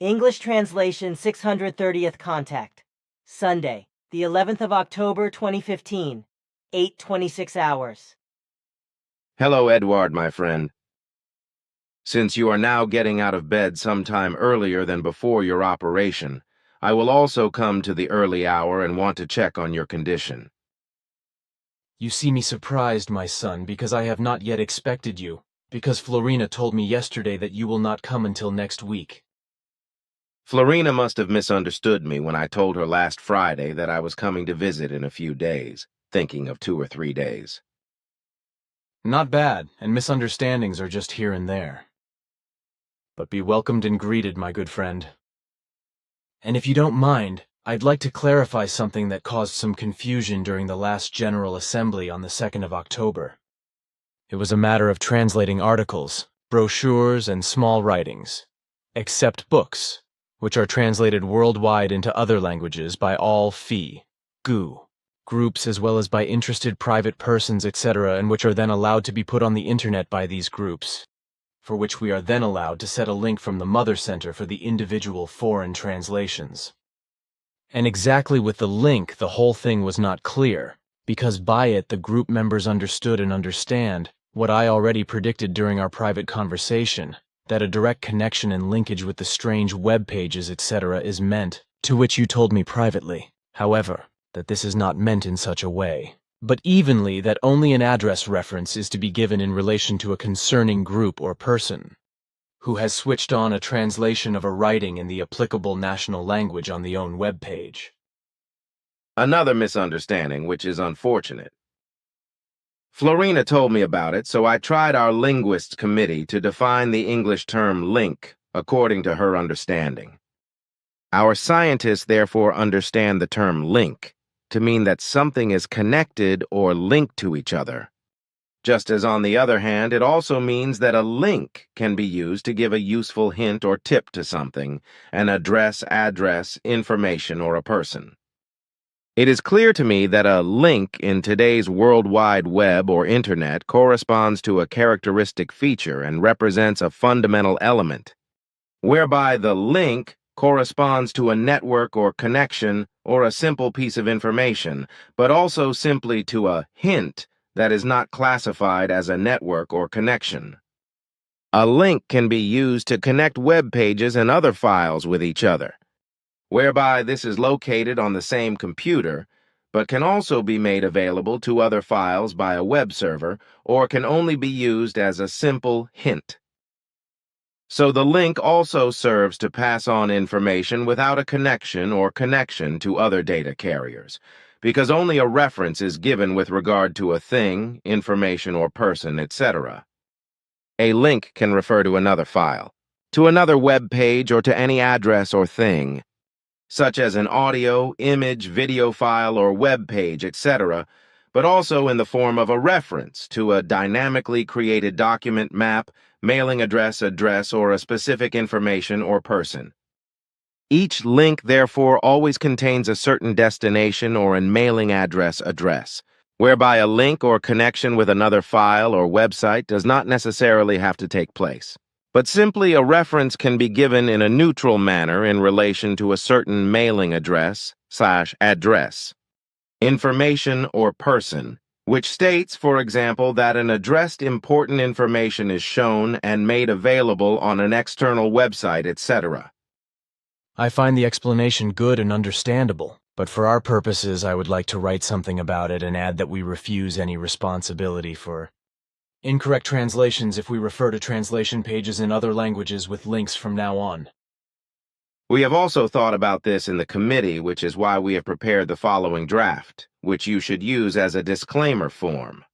English translation 630th contact. Sunday, the 11th of October 2015, 8:26 hours. Hello, Edward, my friend. Since you are now getting out of bed sometime earlier than before your operation, I will also come to the early hour and want to check on your condition. You see me surprised, my son, because I have not yet expected you, because Florina told me yesterday that you will not come until next week. Florina must have misunderstood me when I told her last Friday that I was coming to visit in a few days, thinking of 2 or 3 days. Not bad, and misunderstandings are just here and there. But be welcomed and greeted, my good friend. And if you don't mind, I'd like to clarify something that caused some confusion during the last General Assembly on the 2nd of October. It was a matter of translating articles, brochures, and small writings, except books, which are translated worldwide into other languages by all groups as well as by interested private persons, etc., and which are then allowed to be put on the internet by these groups, for which we are then allowed to set a link from the Mother Center for the individual foreign translations. And exactly with the link, the whole thing was not clear, because by it the group members understood and understand what I already predicted during our private conversation, that a direct connection and linkage with the strange web pages, etc. is meant, to which you told me privately, however, that this is not meant in such a way, but evenly that only an address reference is to be given in relation to a concerning group or person, who has switched on a translation of a writing in the applicable national language on the own web page. Another misunderstanding, which is unfortunate. Florina told me about it, so I tried our linguists committee to define the English term link according to her understanding. Our scientists therefore understand the term link to mean that something is connected or linked to each other. Just as on the other hand, it also means that a link can be used to give a useful hint or tip to something, an address, information, or a person. It is clear to me that a link in today's World Wide Web or Internet corresponds to a characteristic feature and represents a fundamental element, whereby the link corresponds to a network or connection or a simple piece of information, but also simply to a hint that is not classified as a network or connection. A link can be used to connect web pages and other files with each other, whereby this is located on the same computer, but can also be made available to other files by a web server, or can only be used as a simple hint. So the link also serves to pass on information without a connection or connection to other data carriers, because only a reference is given with regard to a thing, information, or person, etc. A link can refer to another file, to another web page, or to any address or thing, such as an audio, image, video file, or web page, etc., but also in the form of a reference to a dynamically created document, map, mailing address, or a specific information or person. Each link, therefore, always contains a certain destination or an mailing address, whereby a link or connection with another file or website does not necessarily have to take place, but simply a reference can be given in a neutral manner in relation to a certain mailing address, information, or person, which states, for example, that an addressed important information is shown and made available on an external website, etc. I find the explanation good and understandable, but for our purposes I would like to write something about it and add that we refuse any responsibility for incorrect translations if we refer to translation pages in other languages with links from now on. We have also thought about this in the committee, which is why we have prepared the following draft, which you should use as a disclaimer form.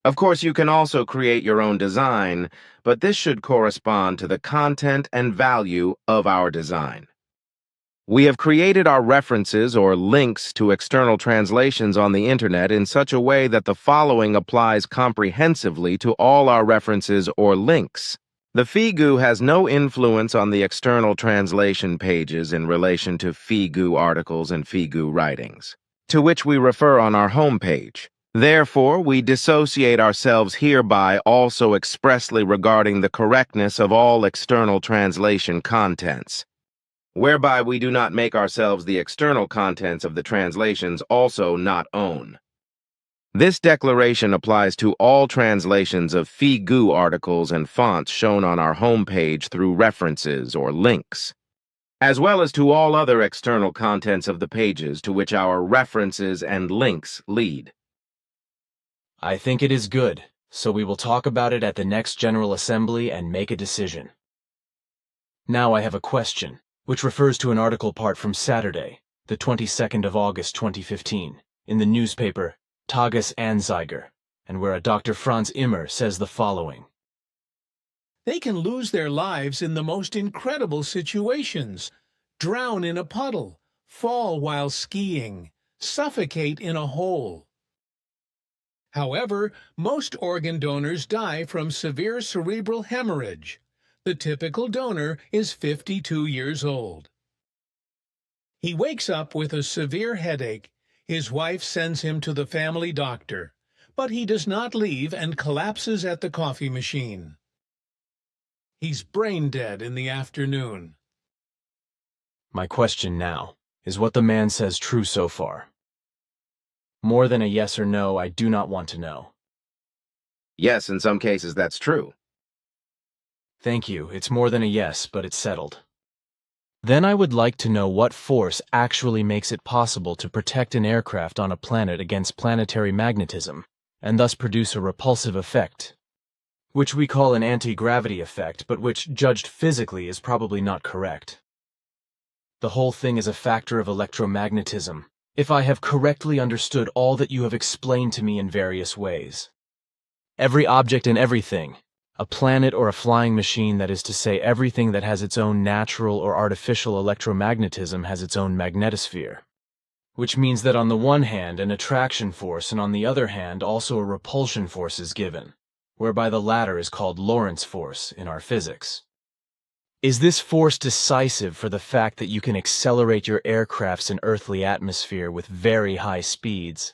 Of course, you can also create your own design, but this should correspond to the content and value of our design. We have created our references or links to external translations on the Internet in such a way that the following applies comprehensively to all our references or links. The FIGU has no influence on the external translation pages in relation to FIGU articles and FIGU writings, to which we refer on our homepage, Therefore, we dissociate ourselves hereby also expressly regarding the correctness of all external translation contents, whereby we do not make ourselves the external contents of the translations also not own. This declaration applies to all translations of Figu articles and fonts shown on our homepage through references or links, as well as to all other external contents of the pages to which our references and links lead. I think it is good, so we will talk about it at the next General Assembly and make a decision. Now I have a question, which refers to an article part from Saturday, the 22nd of August 2015, in the newspaper Tages Anzeiger, and where a Dr. Franz Immer says the following. They can lose their lives in the most incredible situations, drown in a puddle, fall while skiing, suffocate in a hole. However, most organ donors die from severe cerebral hemorrhage. The typical donor is 52 years old. He wakes up with a severe headache. His wife sends him to the family doctor, but he does not leave and collapses at the coffee machine. He's brain dead in the afternoon. My question now, is what the man says true so far? More than a yes or no, I do not want to know. Yes, in some cases that's true. Thank you, it's more than a yes, but it's settled. Then I would like to know what force actually makes it possible to protect an aircraft on a planet against planetary magnetism, and thus produce a repulsive effect, which we call an anti-gravity effect, but which, judged physically, is probably not correct. The whole thing is a factor of electromagnetism, if I have correctly understood all that you have explained to me in various ways. Every object and everything, a planet or a flying machine, that is to say everything that has its own natural or artificial electromagnetism, has its own magnetosphere, which means that on the one hand an attraction force and on the other hand also a repulsion force is given, whereby the latter is called Lorentz force in our physics. Is this force decisive for the fact that you can accelerate your aircrafts in earthly atmosphere with very high speeds?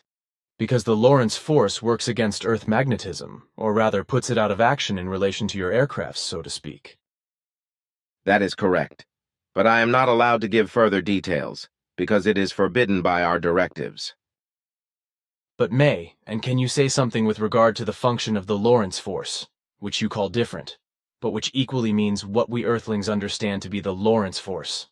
Because the Lorentz force works against Earth magnetism, or rather puts it out of action in relation to your aircrafts, so to speak. That is correct, but I am not allowed to give further details, because it is forbidden by our directives. But may, and can you say something with regard to the function of the Lorentz force, which you call different, but which equally means what we Earthlings understand to be the Lorentz force?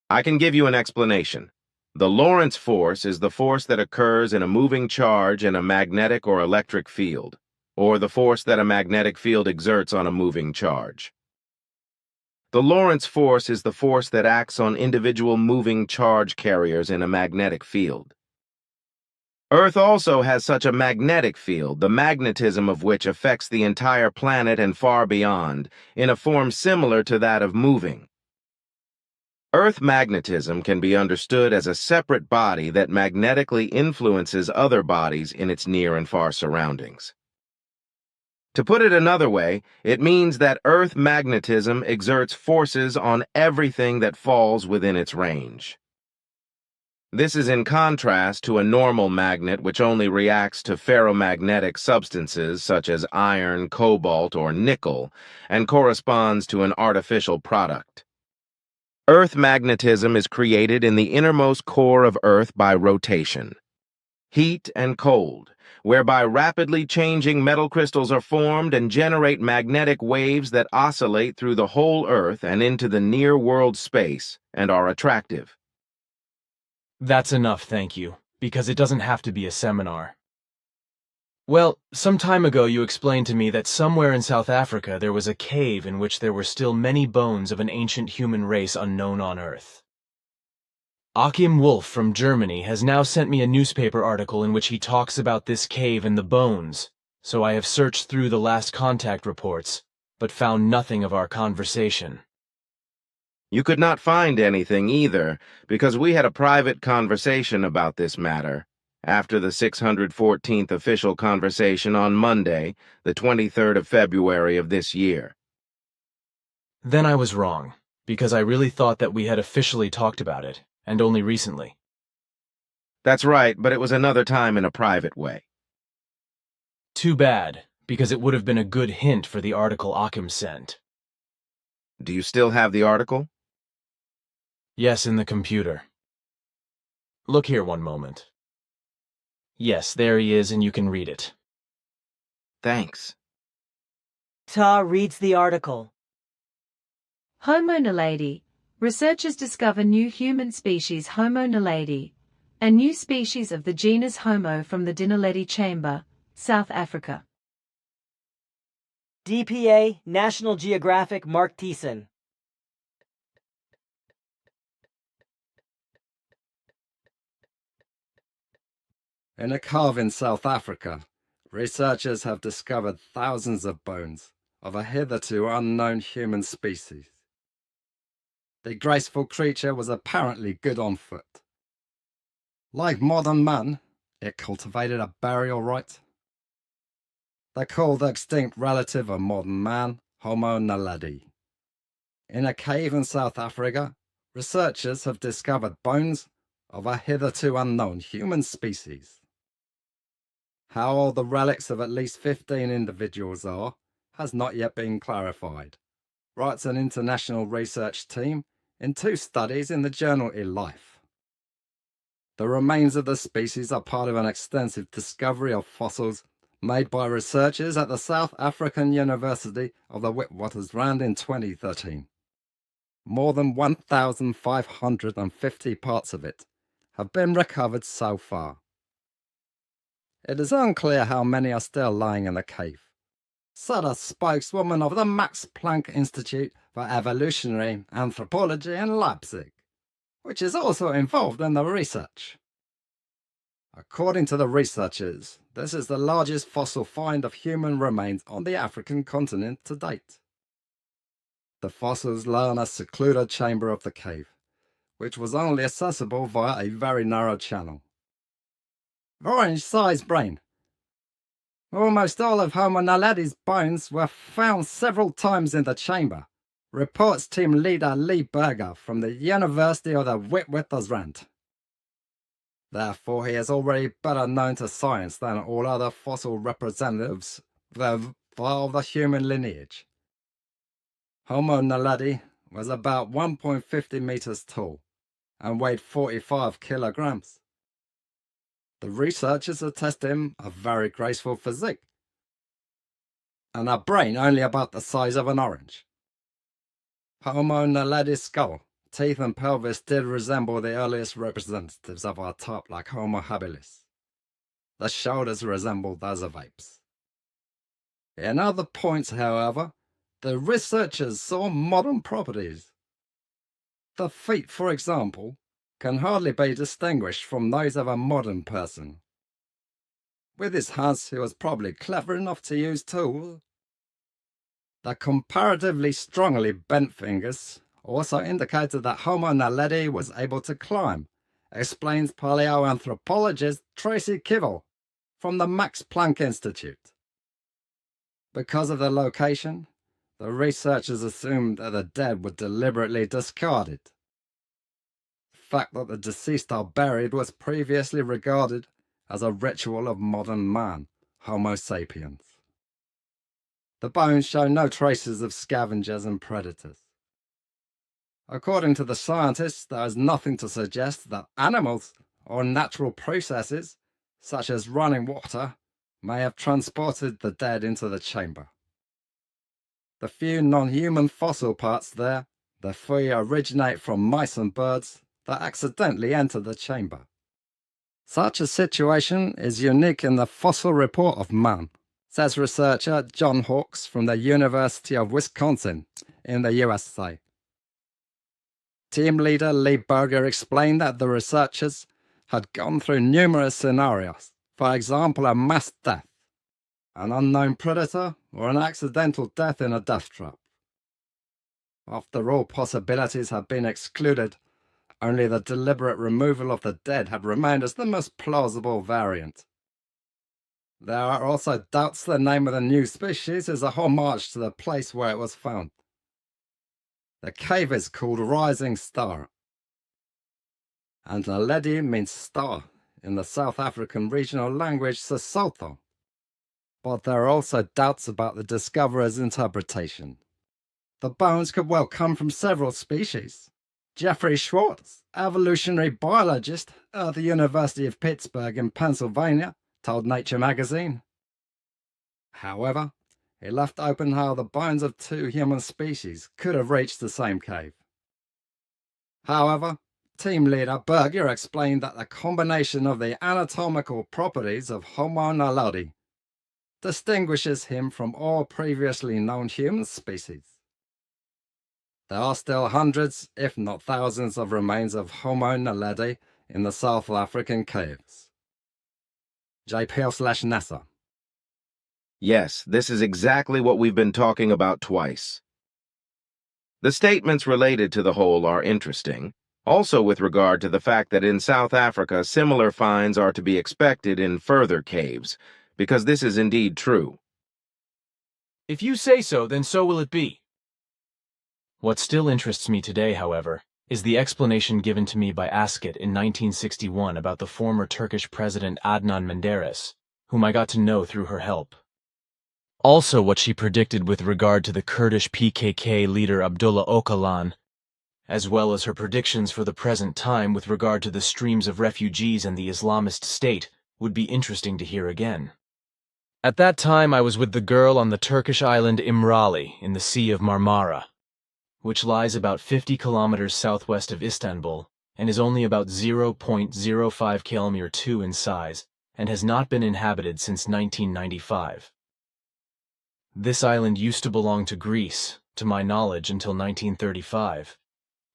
I can give you an explanation. The Lorentz force is the force that occurs in a moving charge in a magnetic or electric field, or the force that a magnetic field exerts on a moving charge. The Lorentz force is the force that acts on individual moving charge carriers in a magnetic field. Earth also has such a magnetic field, the magnetism of which affects the entire planet and far beyond, in a form similar to that of moving. Earth magnetism can be understood as a separate body that magnetically influences other bodies in its near and far surroundings. To put it another way, it means that Earth magnetism exerts forces on everything that falls within its range. This is in contrast to a normal magnet which only reacts to ferromagnetic substances such as iron, cobalt, or nickel, and corresponds to an artificial product. Earth magnetism is created in the innermost core of Earth by rotation, heat, and cold, whereby rapidly changing metal crystals are formed and generate magnetic waves that oscillate through the whole Earth and into the near-world space and are attractive. That's enough, thank you, because it doesn't have to be a seminar. Well, some time ago you explained to me that somewhere in South Africa there was a cave in which there were still many bones of an ancient human race unknown on Earth. Achim Wolf from Germany has now sent me a newspaper article in which he talks about this cave and the bones, so I have searched through the last contact reports, but found nothing of our conversation. You could not find anything either, because we had a private conversation about this matter, after the 614th official conversation on Monday, the 23rd of February of this year. Then I was wrong, because I really thought that we had officially talked about it, and only recently. That's right, but it was another time in a private way. Too bad, because it would have been a good hint for the article Achim sent. Do you still have the article? Yes, in the computer. Look here one moment. Yes, there he is, and you can read it. Thanks. Ta reads the article. Homo naledi. Researchers discover new human species Homo naledi, a new species of the genus Homo from the Dinaledi Chamber, South Africa. DPA, National Geographic, Mark Thiessen. In a cave in South Africa, researchers have discovered thousands of bones of a hitherto unknown human species. The graceful creature was apparently good on foot. Like modern man, it cultivated a burial rite. They call the extinct relative of modern man Homo naledi. In a cave in South Africa, researchers have discovered bones of a hitherto unknown human species. How old the relics of at least 15 individuals are has not yet been clarified, writes an international research team in 2 studies in the journal eLife. The remains of the species are part of an extensive discovery of fossils made by researchers at the South African University of the Witwatersrand in 2013. More than 1,550 parts of it have been recovered so far. It is unclear how many are still lying in the cave, said a spokeswoman of the Max Planck Institute for Evolutionary Anthropology in Leipzig, which is also involved in the research. According to the researchers, this is the largest fossil find of human remains on the African continent to date. The fossils lie in a secluded chamber of the cave, which was only accessible via a very narrow channel. Orange-sized brain. Almost all of Homo naledi's bones were found several times in the chamber, reports team leader Lee Berger from the University of the Witwatersrand. Therefore, he is already better known to science than all other fossil representatives of the human lineage. Homo naledi was about 1.50 meters tall and weighed 45 kilograms. The researchers attest him a very graceful physique and a brain only about the size of an orange. Homo naledi's skull, teeth and pelvis did resemble the earliest representatives of our type like Homo habilis. The shoulders resembled those of apes. In other points, however, the researchers saw modern properties. The feet, for example, can hardly be distinguished from those of a modern person. With his hands, he was probably clever enough to use tools. The comparatively strongly bent fingers also indicated that Homo naledi was able to climb, explains paleoanthropologist Tracy Kivel from the Max Planck Institute. Because of the location, the researchers assumed that the dead were deliberately discarded. The fact that the deceased are buried was previously regarded as a ritual of modern man, Homo sapiens. The bones show no traces of scavengers and predators. According to the scientists, there is nothing to suggest that animals or natural processes, such as running water, may have transported the dead into the chamber. The few non-human fossil parts there, the 3 originate from mice and birds that accidentally enter the chamber. Such a situation is unique in the fossil report of man, says researcher John Hawkes from the University of Wisconsin in the USA. Team leader Lee Berger explained that the researchers had gone through numerous scenarios, for example a mass death, an unknown predator, or an accidental death in a death trap. After all possibilities had been excluded, only the deliberate removal of the dead had remained as the most plausible variant. There are also doubts the name of the new species is a homage to the place where it was found. The cave is called Rising Star, and naledi means star in the South African regional language Sesotho. But there are also doubts about the discoverer's interpretation. The bones could well come from several species. Jeffrey Schwartz, evolutionary biologist at the University of Pittsburgh in Pennsylvania, told Nature magazine. However, he left open how the bones of two human species could have reached the same cave. However, team leader Berger explained that the combination of the anatomical properties of Homo naledi distinguishes him from all previously known human species. There are still hundreds, if not thousands, of remains of Homo naledi in the South African caves. JPL/NASA. Yes, this is exactly what we've been talking about twice. The statements related to the hole are interesting, also with regard to the fact that in South Africa similar finds are to be expected in further caves, because this is indeed true. If you say so, then so will it be. What still interests me today, however, is the explanation given to me by Asket in 1961 about the former Turkish president Adnan Menderes, whom I got to know through her help. Also what she predicted with regard to the Kurdish PKK leader Abdullah Öcalan, as well as her predictions for the present time with regard to the streams of refugees and the Islamist State, would be interesting to hear again. At that time I was with the girl on the Turkish island Imrali in the Sea of Marmara, which lies about 50 kilometers southwest of Istanbul and is only about 0.05 km² in size and has not been inhabited since 1995. This island used to belong to Greece, to my knowledge, until 1935,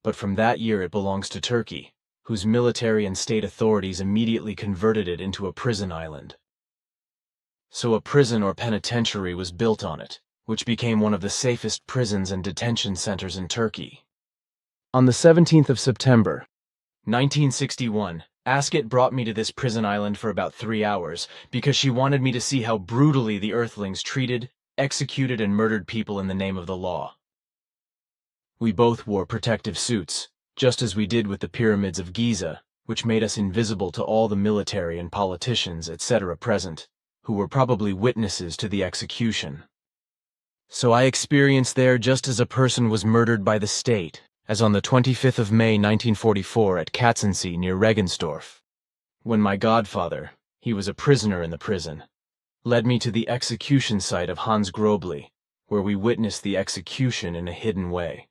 but from that year it belongs to Turkey, whose military and state authorities immediately converted it into a prison island. So a prison or penitentiary was built on it, which became one of the safest prisons and detention centers in Turkey. On the 17th of September, 1961, Asket brought me to this prison island for about 3 hours because she wanted me to see how brutally the Earthlings treated, executed, and murdered people in the name of the law. We both wore protective suits, just as we did with the pyramids of Giza, which made us invisible to all the military and politicians, etc. present, who were probably witnesses to the execution. So I experienced there just as a person was murdered by the state, as on the 25th of May 1944 at Katzensee near Regensdorf, when my godfather, he was a prisoner in the prison, led me to the execution site of Hans Grobli, where we witnessed the execution in a hidden way.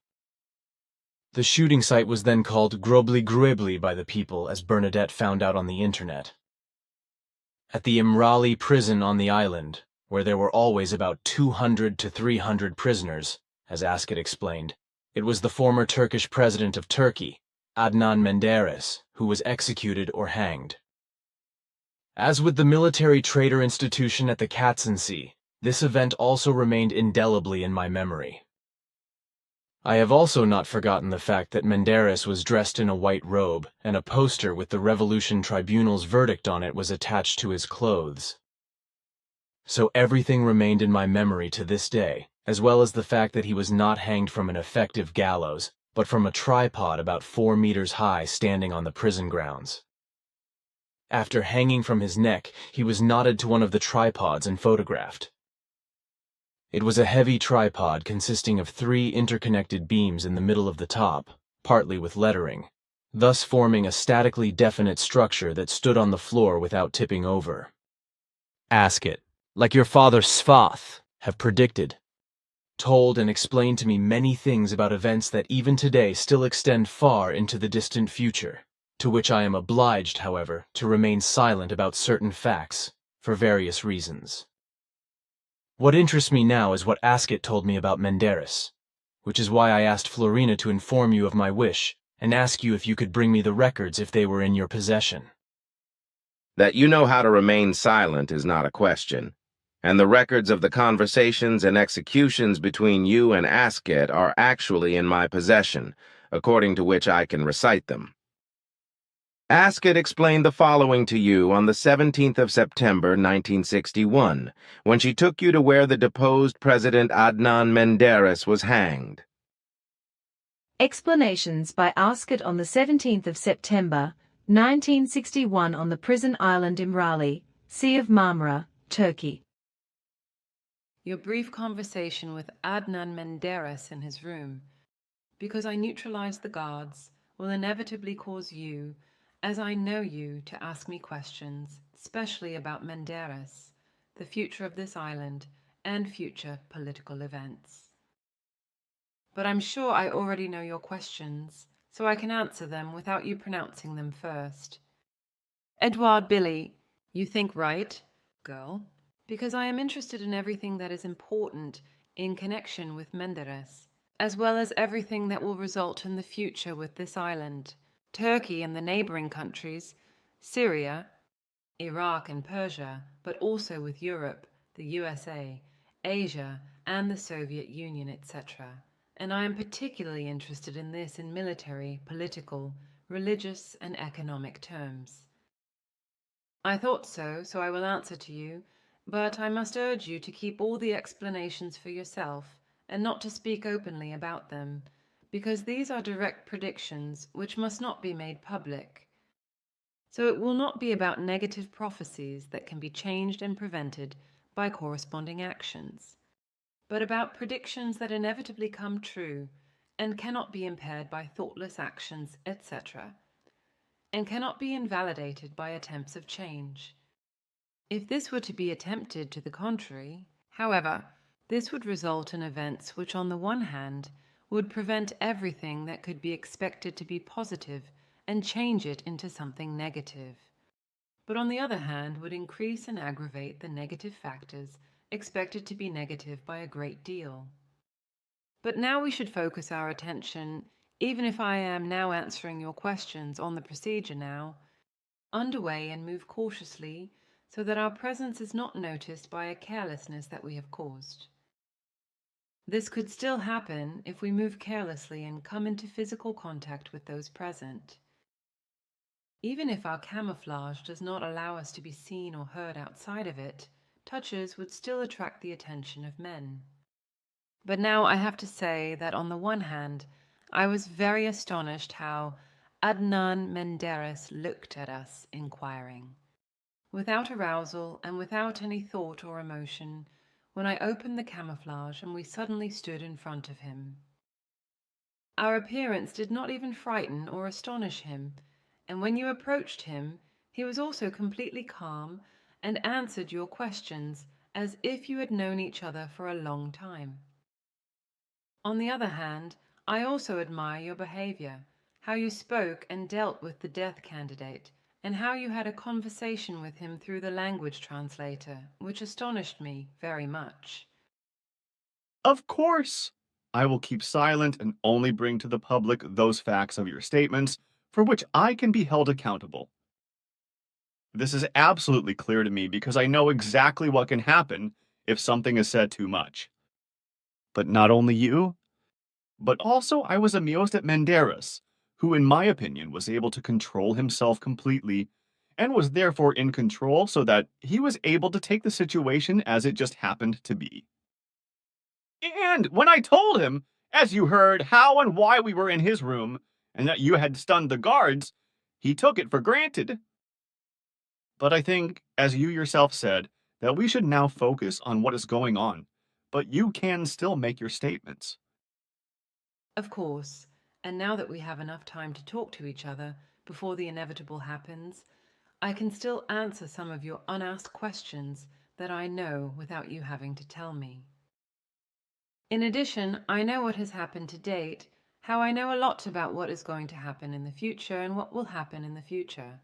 The shooting site was then called Grobli Gruebli by the people, as Bernadette found out on the internet. At the Imrali prison on the island, where there were always about 200 to 300 prisoners, as Asket explained, it was the former Turkish president of Turkey, Adnan Menderes, who was executed or hanged. As with the military traitor institution at the Katzensee, this event also remained indelibly in my memory. I have also not forgotten the fact that Menderes was dressed in a white robe, and a poster with the Revolution Tribunal's verdict on it was attached to his clothes. So everything remained in my memory to this day, as well as the fact that he was not hanged from an effective gallows, but from a tripod about 4 meters high standing on the prison grounds. After hanging from his neck, he was knotted to one of the tripods and photographed. It was a heavy tripod consisting of 3 interconnected beams in the middle of the top, partly with lettering, thus forming a statically definite structure that stood on the floor without tipping over. Asket, like your father Svath, have predicted, told and explained to me many things about events that even today still extend far into the distant future, to which I am obliged, however, to remain silent about certain facts, for various reasons. What interests me now is what Asket told me about Menderes, which is why I asked Florina to inform you of my wish, and ask you if you could bring me the records if they were in your possession. That you know how to remain silent is not a question, and the records of the conversations and executions between you and Asket are actually in my possession, according to which I can recite them. Asket explained the following to you on the 17th of September 1961, when she took you to where the deposed President Adnan Menderes was hanged. Explanations by Asket on the 17th of September 1961 on the prison island Imrali, Sea of Marmara, Turkey. Your brief conversation with Adnan Menderes in his room, because I neutralized the guards, will inevitably cause you, as I know you, to ask me questions, especially about Menderes, the future of this island, and future political events. But I'm sure I already know your questions, so I can answer them without you pronouncing them first. Edward Billy, you think right, girl, because I am interested in everything that is important in connection with Menderes, as well as everything that will result in the future with this island, Turkey and the neighboring countries, Syria, Iraq and Persia, but also with Europe, the USA, Asia, and the Soviet Union, etc. And I am particularly interested in this in military, political, religious, and economic terms. I thought so, so I will answer to you, but I must urge you to keep all the explanations for yourself, and not to speak openly about them, because these are direct predictions which must not be made public. So it will not be about negative prophecies that can be changed and prevented by corresponding actions, but about predictions that inevitably come true and cannot be impaired by thoughtless actions, etc., and cannot be invalidated by attempts of change. If this were to be attempted to the contrary, however, this would result in events which on the one hand would prevent everything that could be expected to be positive and change it into something negative, but on the other hand would increase and aggravate the negative factors expected to be negative by a great deal. But now we should focus our attention, even if I am now answering your questions on the procedure now, underway and move cautiously so that our presence is not noticed by a carelessness that we have caused. This could still happen if we move carelessly and come into physical contact with those present. Even if our camouflage does not allow us to be seen or heard outside of it, touches would still attract the attention of men. But now I have to say that on the one hand, I was very astonished how Adnan Menderes looked at us inquiring, without arousal and without any thought or emotion, when I opened the camouflage and we suddenly stood in front of him. Our appearance did not even frighten or astonish him, and when you approached him, he was also completely calm and answered your questions as if you had known each other for a long time. On the other hand, I also admire your behavior, how you spoke and dealt with the death candidate, and how you had a conversation with him through the language translator, which astonished me very much. Of course! I will keep silent and only bring to the public those facts of your statements for which I can be held accountable. This is absolutely clear to me because I know exactly what can happen if something is said too much. But not only you, but also I was amused at Menderes, who in my opinion was able to control himself completely and was therefore in control so that he was able to take the situation as it just happened to be. And when I told him, as you heard, how and why we were in his room, and that you had stunned the guards, he took it for granted. But I think, as you yourself said, that we should now focus on what is going on, but you can still make your statements. Of course, and now that we have enough time to talk to each other before the inevitable happens, I can still answer some of your unasked questions that I know without you having to tell me. In addition, I know what has happened to date, how I know a lot about what is going to happen in the future and what will happen in the future.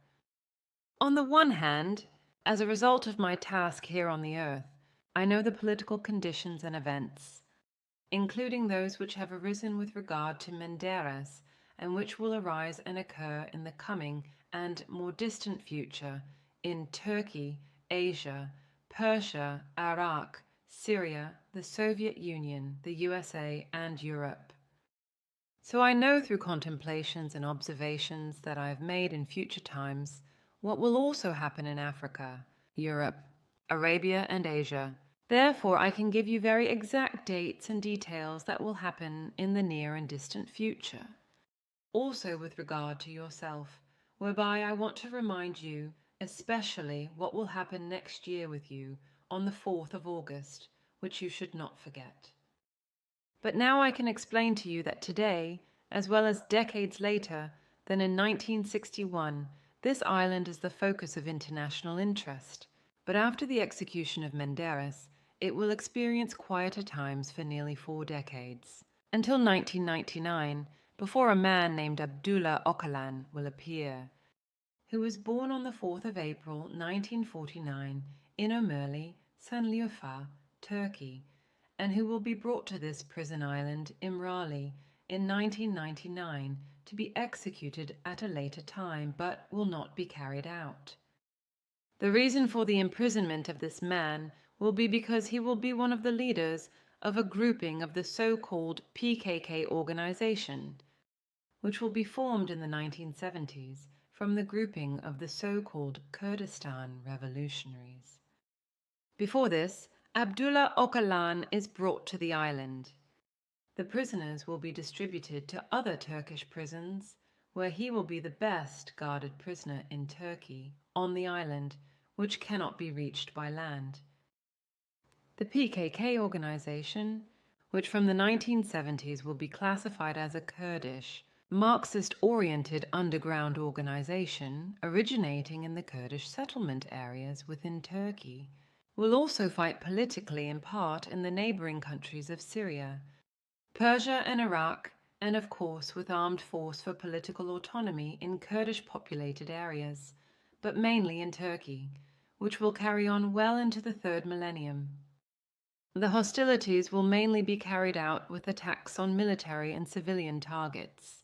On the one hand, as a result of my task here on the earth, I know the political conditions and events, including those which have arisen with regard to Menderes and which will arise and occur in the coming and more distant future in Turkey, Asia, Persia, Iraq, Syria, the Soviet Union, the USA, and Europe. So I know through contemplations and observations that I have made in future times what will also happen in Africa, Europe, Arabia, and Asia. Therefore, I can give you very exact dates and details that will happen in the near and distant future. Also with regard to yourself, whereby I want to remind you especially what will happen next year with you on the 4th of August, which you should not forget. But now I can explain to you that today, as well as decades later than in 1961, this island is the focus of international interest. But after the execution of Menderes, it will experience quieter times for nearly 4 decades, until 1999, before a man named Abdullah Öcalan will appear, who was born on the 4th of April 1949 in Imrali, Sanliurfa, Turkey, and who will be brought to this prison island, Imrali, in 1999 to be executed at a later time, but will not be carried out. The reason for the imprisonment of this man will be because he will be one of the leaders of a grouping of the so-called PKK organization, which will be formed in the 1970s from the grouping of the so-called Kurdistan revolutionaries. Before this, Abdullah Öcalan is brought to the island. The prisoners will be distributed to other Turkish prisons, where he will be the best guarded prisoner in Turkey on the island, which cannot be reached by land. The PKK organization, which from the 1970s will be classified as a Kurdish, Marxist-oriented underground organization originating in the Kurdish settlement areas within Turkey, will also fight politically in part in the neighboring countries of Syria, Persia and Iraq, and of course with armed force for political autonomy in Kurdish-populated areas, but mainly in Turkey, which will carry on well into the 3rd millennium. The hostilities will mainly be carried out with attacks on military and civilian targets,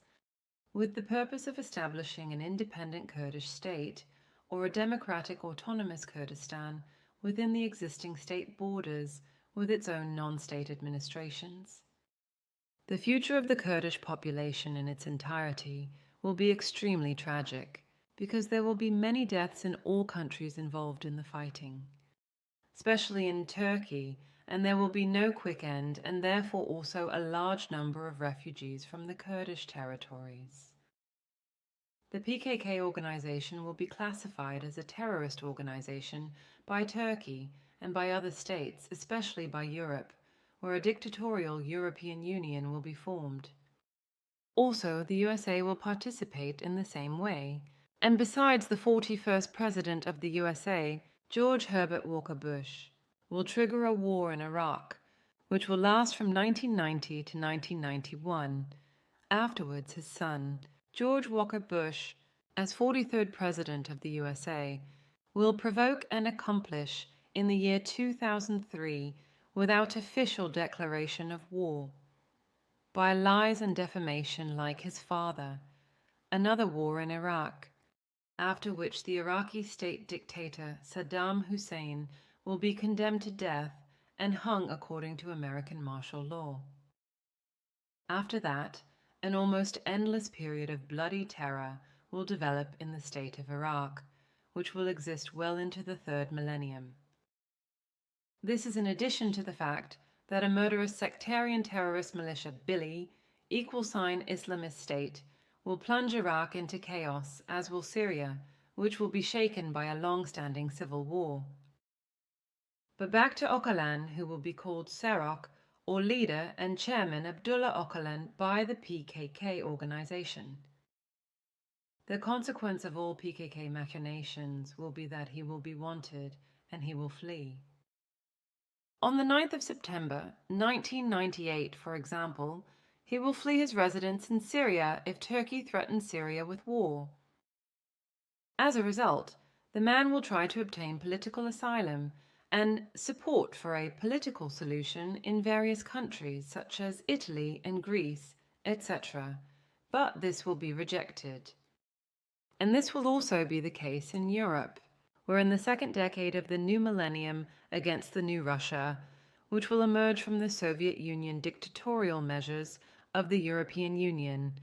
with the purpose of establishing an independent Kurdish state or a democratic autonomous Kurdistan within the existing state borders with its own non-state administrations. The future of the Kurdish population in its entirety will be extremely tragic because there will be many deaths in all countries involved in the fighting, especially in Turkey, and there will be no quick end and therefore also a large number of refugees from the Kurdish territories. The PKK organization will be classified as a terrorist organization by Turkey and by other states, especially by Europe, where a dictatorial European Union will be formed. Also, the USA will participate in the same way. And besides, the 41st President of the USA, George Herbert Walker Bush, will trigger a war in Iraq, which will last from 1990 to 1991. Afterwards, his son, George Walker Bush, as 43rd President of the USA, will provoke and accomplish in the year 2003 without official declaration of war, by lies and defamation like his father, another war in Iraq, after which the Iraqi state dictator Saddam Hussein will be condemned to death and hung according to American martial law. After that, an almost endless period of bloody terror will develop in the state of Iraq, which will exist well into the 3rd millennium. This is in addition to the fact that a murderous sectarian terrorist militia Billy, =Islamist State, will plunge Iraq into chaos, as will Syria, which will be shaken by a long-standing civil war. But back to Öcalan, who will be called Serok, or leader and chairman Abdullah Öcalan by the PKK organization. The consequence of all PKK machinations will be that he will be wanted and he will flee. On the 9th of September 1998, for example, he will flee his residence in Syria if Turkey threatens Syria with war. As a result, the man will try to obtain political asylum and support for a political solution in various countries such as Italy and Greece, etc., but this will be rejected. And this will also be the case in Europe, where in the 2nd decade of the new millennium against the new Russia, which will emerge from the Soviet Union dictatorial measures of the European Union,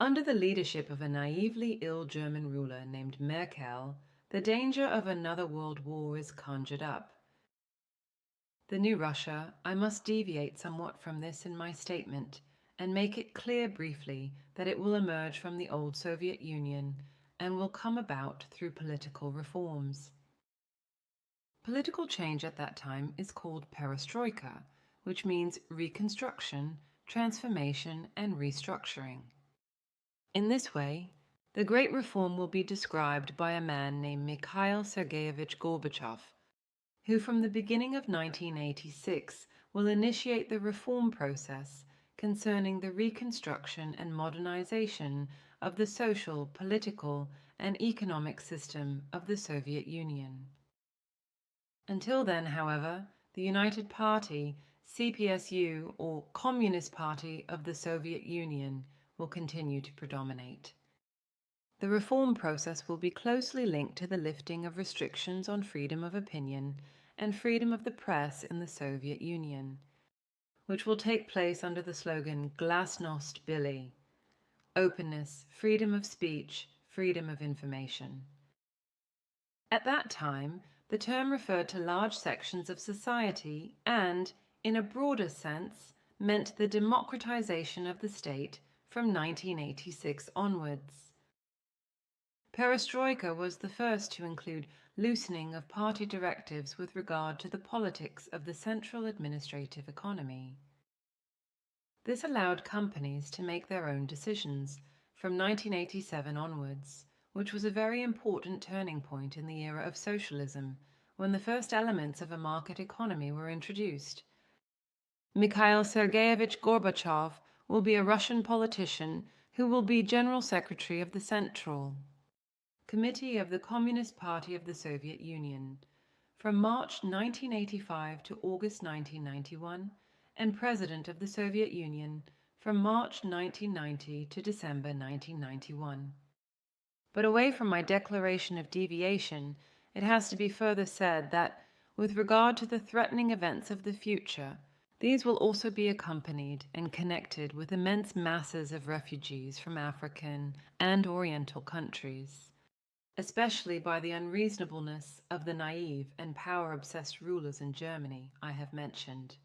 under the leadership of a naively ill German ruler named Merkel, the danger of another world war is conjured up. The new Russia, I must deviate somewhat from this in my statement and make it clear briefly that it will emerge from the old Soviet Union and will come about through political reforms. Political change at that time is called perestroika, which means reconstruction, transformation, and restructuring. In this way, the Great Reform will be described by a man named Mikhail Sergeyevich Gorbachev, who from the beginning of 1986 will initiate the reform process concerning the reconstruction and modernization of the social, political, and economic system of the Soviet Union. Until then, however, the United Party, CPSU, or Communist Party of the Soviet Union, will continue to predominate. The reform process will be closely linked to the lifting of restrictions on freedom of opinion and freedom of the press in the Soviet Union, which will take place under the slogan Glasnost Bili, openness, freedom of speech, freedom of information. At that time, the term referred to large sections of society and, in a broader sense, meant the democratization of the state from 1986 onwards. Perestroika was the first to include loosening of party directives with regard to the politics of the central administrative economy. This allowed companies to make their own decisions from 1987 onwards, which was a very important turning point in the era of socialism, when the first elements of a market economy were introduced. Mikhail Sergeyevich Gorbachev will be a Russian politician who will be General Secretary of the Central Committee of the Communist Party of the Soviet Union from March 1985 to August 1991, and President of the Soviet Union from March 1990 to December 1991. But away from my declaration of deviation, it has to be further said that, with regard to the threatening events of the future, these will also be accompanied and connected with immense masses of refugees from African and Oriental countries, especially by the unreasonableness of the naive and power-obsessed rulers in Germany I have mentioned.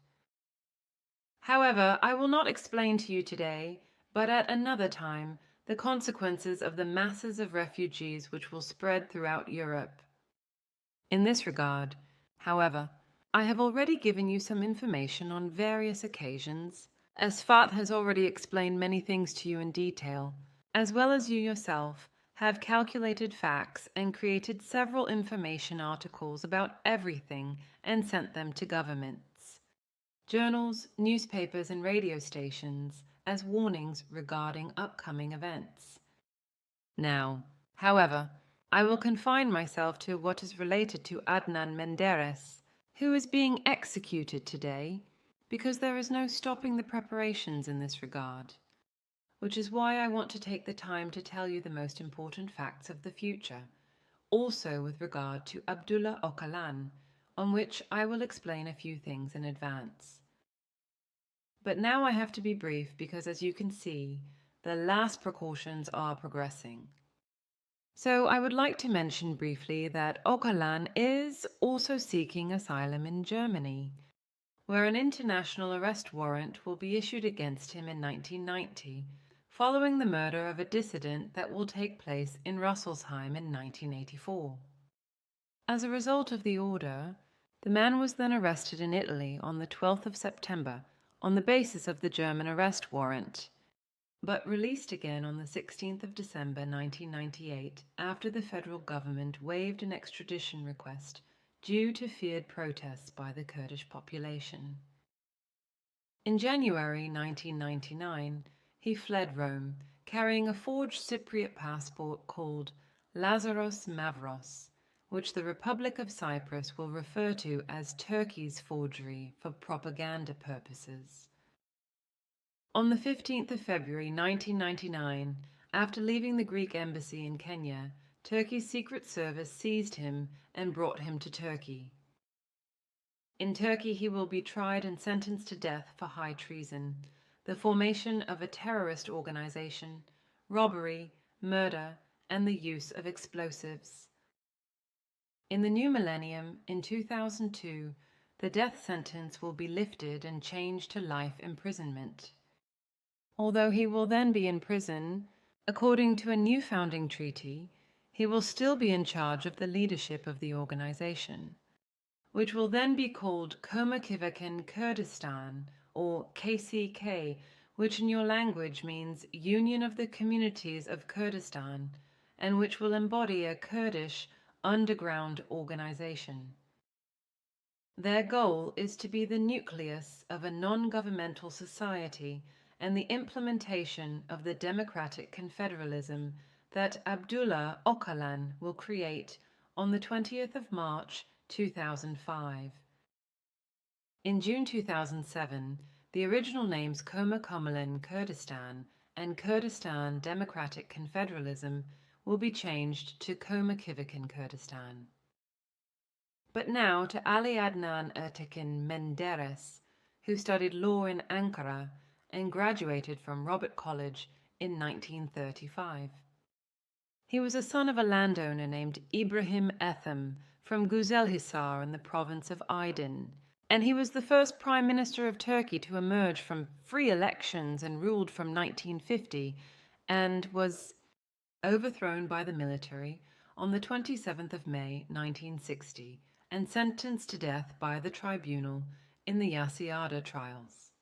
However, I will not explain to you today, but at another time, the consequences of the masses of refugees which will spread throughout Europe. In this regard, however, I have already given you some information on various occasions, as Fat has already explained many things to you in detail, as well as you yourself have calculated facts and created several information articles about everything and sent them to governments, journals, newspapers, and radio stations as warnings regarding upcoming events. Now, however, I will confine myself to what is related to Adnan Menderes, who is being executed today, because there is no stopping the preparations in this regard, which is why I want to take the time to tell you the most important facts of the future, also with regard to Abdullah Öcalan, on which I will explain a few things in advance. But now I have to be brief because, as you can see, the last precautions are progressing. So I would like to mention briefly that Öcalan is also seeking asylum in Germany, where an international arrest warrant will be issued against him in 1990, following the murder of a dissident that will take place in Rüsselsheim in 1984. As a result of the order, the man was then arrested in Italy on the 12th of September on the basis of the German arrest warrant, but released again on the 16th of December 1998 after the federal government waived an extradition request due to feared protests by the Kurdish population. In January 1999, he fled Rome, carrying a forged Cypriot passport called Lazaros Mavros, which the Republic of Cyprus will refer to as Turkey's forgery for propaganda purposes. On the 15th of February 1999, after leaving the Greek embassy in Kenya, Turkey's Secret Service seized him and brought him to Turkey. In Turkey, he will be tried and sentenced to death for high treason, the formation of a terrorist organization, robbery, murder, and the use of explosives. In the new millennium, in 2002, the death sentence will be lifted and changed to life imprisonment. Although he will then be in prison, according to a new founding treaty, he will still be in charge of the leadership of the organization, which will then be called Komakivakan Kurdistan, or KCK, which in your language means Union of the Communities of Kurdistan, and which will embody a Kurdish underground organization. Their goal is to be the nucleus of a non-governmental society and the implementation of the democratic confederalism that Abdullah Öcalan will create on the 20th of March 2005. In June 2007, the original names Komakomalen Kurdistan and Kurdistan Democratic Confederalism will be changed to Komakivakan Kurdistan. But now to Ali Adnan Ertekin Menderes, who studied law in Ankara and graduated from Robert College in 1935. He was a son of a landowner named Ibrahim Ethem from Güzelhisar in the province of Aydin, and he was the first Prime Minister of Turkey to emerge from free elections and ruled from 1950, and was overthrown by the military on the 27th of May 1960 and sentenced to death by the tribunal in the Yasiada trials.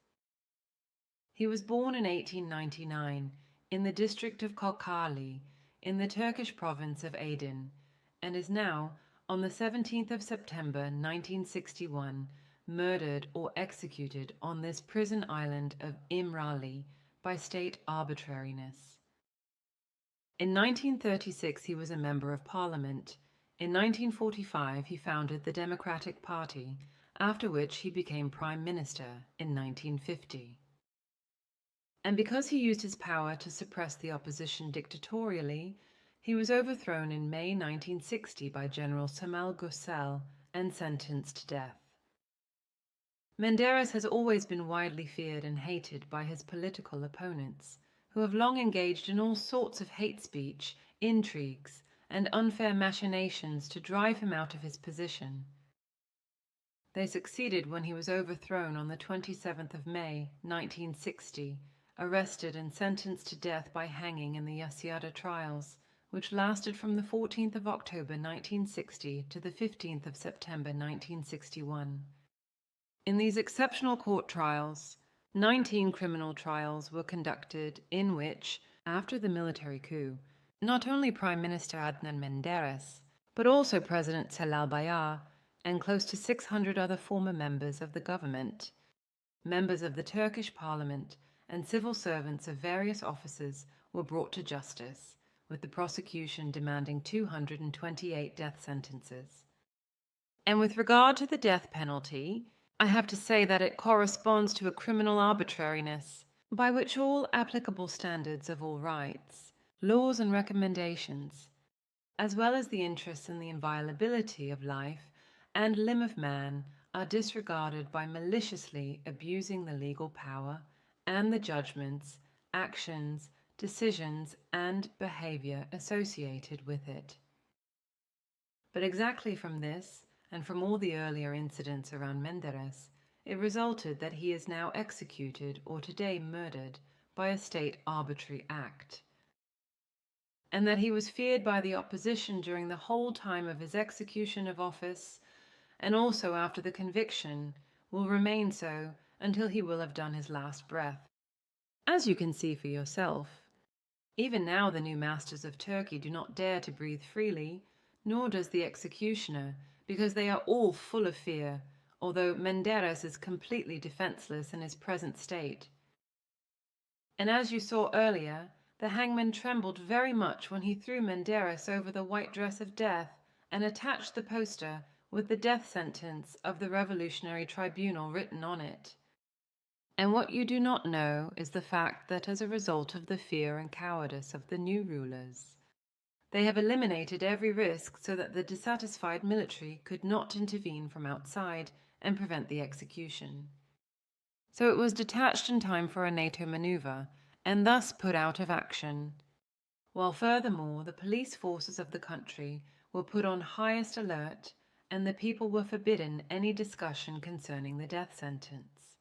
He was born in 1899 in the district of Kocaeli in the Turkish province of Aydin, and is now, on the 17th of September 1961, murdered or executed on this prison island of Imrali by state arbitrariness. In 1936 he was a member of parliament. In 1945 he founded the Democratic Party, after which he became Prime Minister in 1950. And because he used his power to suppress the opposition dictatorially, he was overthrown in May 1960 by General Samal Gusel and sentenced to death. Menderes has always been widely feared and hated by his political opponents, who have long engaged in all sorts of hate speech, intrigues, and unfair machinations to drive him out of his position. They succeeded when he was overthrown on the 27th of May 1960, arrested and sentenced to death by hanging in the Yasiada trials, which lasted from the 14th of October 1960 to the 15th of September 1961. In these exceptional court trials, 19 criminal trials were conducted in which, after the military coup, not only Prime Minister Adnan Menderes, but also President Celal Bayar and close to 600 other former members of the government, members of the Turkish parliament, and civil servants of various offices were brought to justice, with the prosecution demanding 228 death sentences. And with regard to the death penalty, I have to say that it corresponds to a criminal arbitrariness, by which all applicable standards of all rights, laws and recommendations, as well as the interests and the inviolability of life and limb of man, are disregarded by maliciously abusing the legal power and the judgments, actions, decisions, and behavior associated with it. But exactly from this, and from all the earlier incidents around Menderes, it resulted that he is now executed or today murdered by a state arbitrary act, and that he was feared by the opposition during the whole time of his execution of office, and also after the conviction, will remain so until he will have done his last breath. As you can see for yourself, even now the new masters of Turkey do not dare to breathe freely, nor does the executioner, because they are all full of fear, although Menderes is completely defenseless in his present state. And as you saw earlier, the hangman trembled very much when he threw Menderes over the white dress of death and attached the poster with the death sentence of the Revolutionary Tribunal written on it. And what you do not know is the fact that as a result of the fear and cowardice of the new rulers, they have eliminated every risk so that the dissatisfied military could not intervene from outside and prevent the execution. So it was detached in time for a NATO maneuver and thus put out of action, while furthermore the police forces of the country were put on highest alert and the people were forbidden any discussion concerning the death sentence.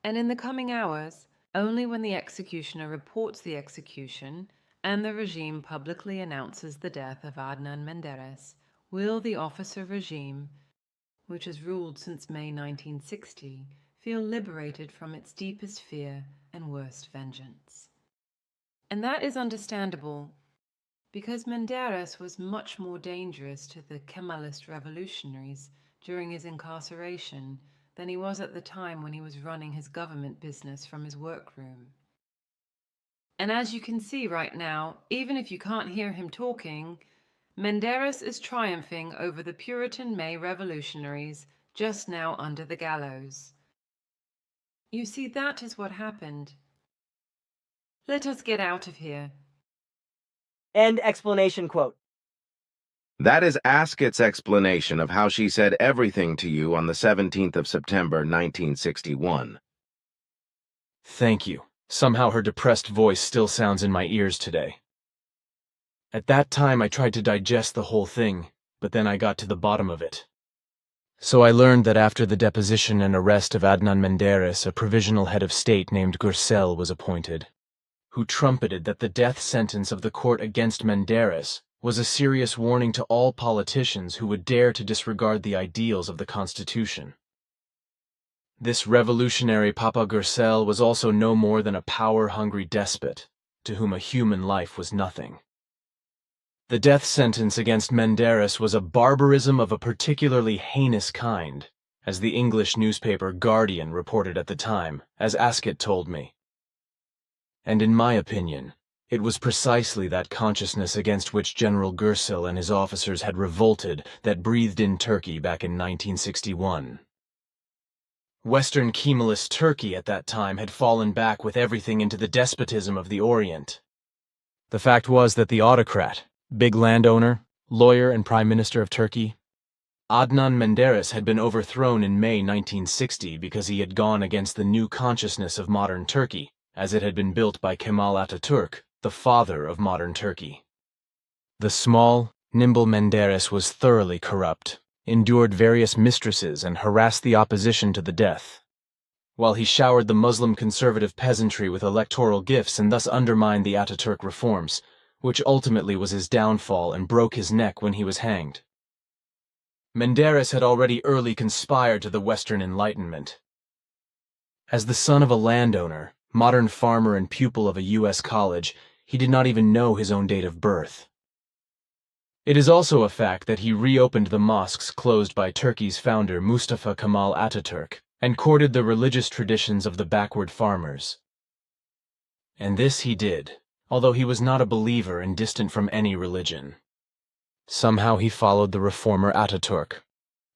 And in the coming hours, only when the executioner reports the execution and the regime publicly announces the death of Adnan Menderes, will the officer regime, which has ruled since May 1960, feel liberated from its deepest fear and worst vengeance. And that is understandable, because Menderes was much more dangerous to the Kemalist revolutionaries during his incarceration than he was at the time when he was running his government business from his workroom. And as you can see right now, even if you can't hear him talking, Menderes is triumphing over the Puritan May revolutionaries just now under the gallows. You see, that is what happened. Let us get out of here. End explanation quote. That is Askett's explanation of how she said everything to you on the 17th of September, 1961. Thank you. Somehow her depressed voice still sounds in my ears today. At that time I tried to digest the whole thing, but then I got to the bottom of it. So I learned that after the deposition and arrest of Adnan Menderes, a provisional head of state named Gürsel was appointed, who trumpeted that the death sentence of the court against Menderes was a serious warning to all politicians who would dare to disregard the ideals of the Constitution. This revolutionary Papa Gürsel was also no more than a power-hungry despot, to whom a human life was nothing. The death sentence against Menderes was a barbarism of a particularly heinous kind, as the English newspaper Guardian reported at the time, as Askett told me. And in my opinion, it was precisely that consciousness against which General Gürsel and his officers had revolted that breathed in Turkey back in 1961. Western Kemalist Turkey at that time had fallen back with everything into the despotism of the Orient. The fact was that the autocrat, big landowner, lawyer and prime minister of Turkey, Adnan Menderes had been overthrown in May 1960 because he had gone against the new consciousness of modern Turkey, as it had been built by Kemal Atatürk, the father of modern Turkey. The small, nimble Menderes was thoroughly corrupt, endured various mistresses and harassed the opposition to the death, while he showered the Muslim conservative peasantry with electoral gifts and thus undermined the Atatürk reforms, which ultimately was his downfall and broke his neck when he was hanged. Menderes had already early conspired to the Western Enlightenment. As the son of a landowner, modern farmer and pupil of a U.S. college, he did not even know his own date of birth. It is also a fact that he reopened the mosques closed by Turkey's founder Mustafa Kemal Atatürk and courted the religious traditions of the backward farmers. And this he did, although he was not a believer and distant from any religion. Somehow he followed the reformer Atatürk,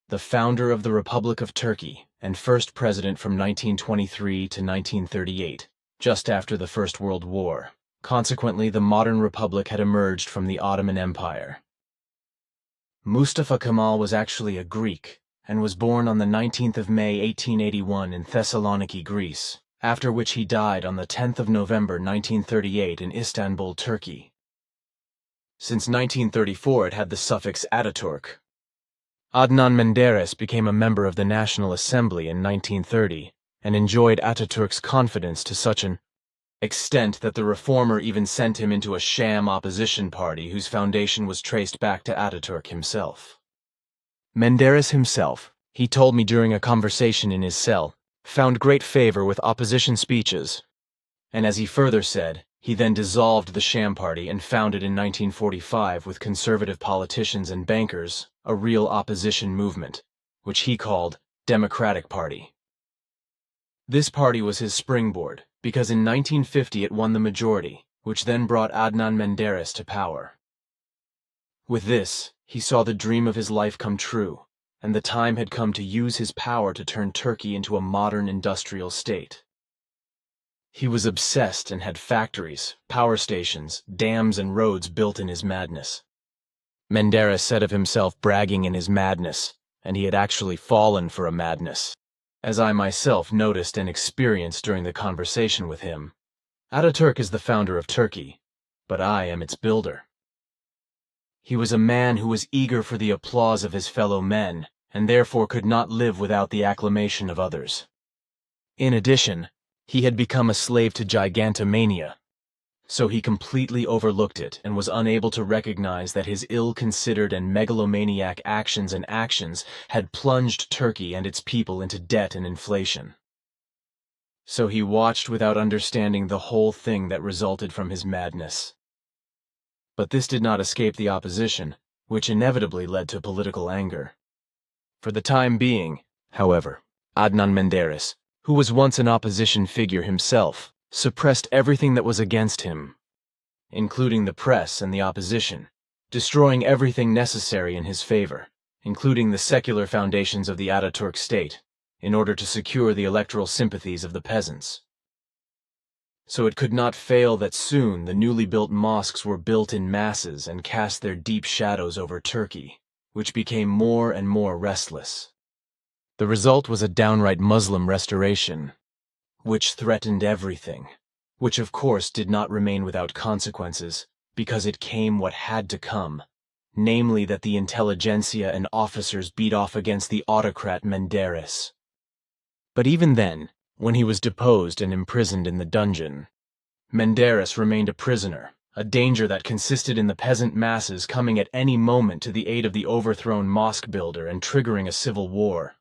the founder of the Republic of Turkey and first president from 1923 to 1938, just after the First World War. Consequently, the modern republic had emerged from the Ottoman Empire. Mustafa Kemal was actually a Greek and was born on the 19th of May 1881 in Thessaloniki, Greece, after which he died on the 10th of November 1938 in Istanbul, Turkey. Since 1934 it had the suffix Atatürk. Adnan Menderes became a member of the National Assembly in 1930 and enjoyed Atatürk's confidence to such an extent that the reformer even sent him into a sham opposition party whose foundation was traced back to Atatürk himself. Menderes himself, he told me during a conversation in his cell, found great favor with opposition speeches, and as he further said, he then dissolved the sham party and founded in 1945 with conservative politicians and bankers a real opposition movement, which he called Democratic Party. This party was his springboard, because in 1950 it won the majority, which then brought Adnan Menderes to power. With this, he saw the dream of his life come true, and the time had come to use his power to turn Turkey into a modern industrial state. He was obsessed and had factories, power stations, dams and roads built in his madness. Menderes said of himself bragging in his madness, and he had actually fallen for a madness, as I myself noticed and experienced during the conversation with him. Atatürk is the founder of Turkey, but I am its builder. He was a man who was eager for the applause of his fellow men, and therefore could not live without the acclamation of others. In addition, he had become a slave to gigantomania, So he completely overlooked it and was unable to recognize that his ill-considered and megalomaniac actions had plunged Turkey and its people into debt and inflation. So he watched without understanding the whole thing that resulted from his madness. But this did not escape the opposition, which inevitably led to political anger. For the time being, however, Adnan Menderes, who was once an opposition figure himself, suppressed everything that was against him, including the press and the opposition, destroying everything necessary in his favor, including the secular foundations of the Ataturk state, in order to secure the electoral sympathies of the peasants. So it could not fail that soon the newly built mosques were built in masses and cast their deep shadows over Turkey, which became more and more restless. The result was a downright Muslim restoration, which threatened everything, which of course did not remain without consequences, because it came what had to come, namely that the intelligentsia and officers beat off against the autocrat Menderes. But even then, when he was deposed and imprisoned in the dungeon, Menderes remained a prisoner, a danger that consisted in the peasant masses coming at any moment to the aid of the overthrown mosque builder and triggering a civil war.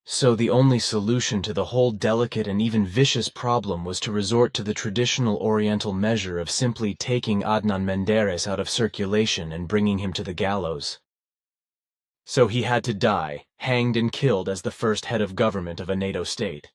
So the only solution to the whole delicate and even vicious problem was to resort to the traditional Oriental measure of simply taking Adnan Menderes out of circulation and bringing him to the gallows. So he had to die, hanged and killed as the first head of government of a NATO state.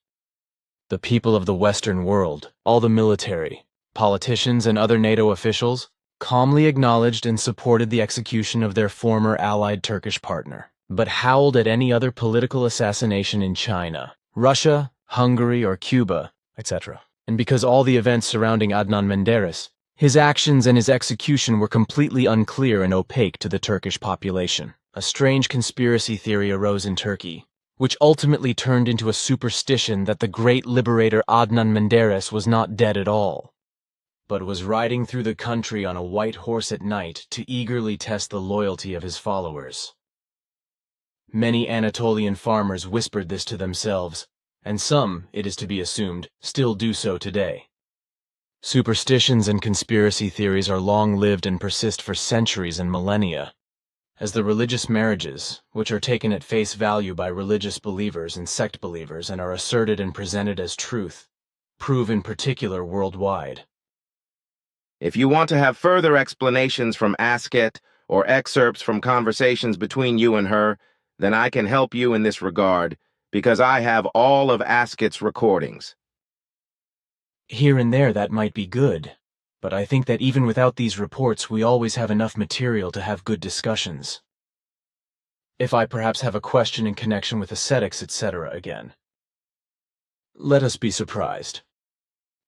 The people of the Western world, all the military, politicians and other NATO officials, calmly acknowledged and supported the execution of their former allied Turkish partner, but howled at any other political assassination in China, Russia, Hungary, or Cuba, etc. And because all the events surrounding Adnan Menderes, his actions and his execution were completely unclear and opaque to the Turkish population, a strange conspiracy theory arose in Turkey, which ultimately turned into a superstition that the great liberator Adnan Menderes was not dead at all, but was riding through the country on a white horse at night to eagerly test the loyalty of his followers. Many Anatolian farmers whispered this to themselves, and some, it is to be assumed, still do so today. Superstitions and conspiracy theories are long-lived and persist for centuries and millennia, as the religious marriages, which are taken at face value by religious believers and sect believers and are asserted and presented as truth, prove in particular worldwide. If you want to have further explanations from Asket or excerpts from conversations between you and her, then I can help you in this regard, because I have all of Asket's recordings. Here and there that might be good, but I think that even without these reports we always have enough material to have good discussions. If I perhaps have a question in connection with ascetics, etc. again. Let us be surprised.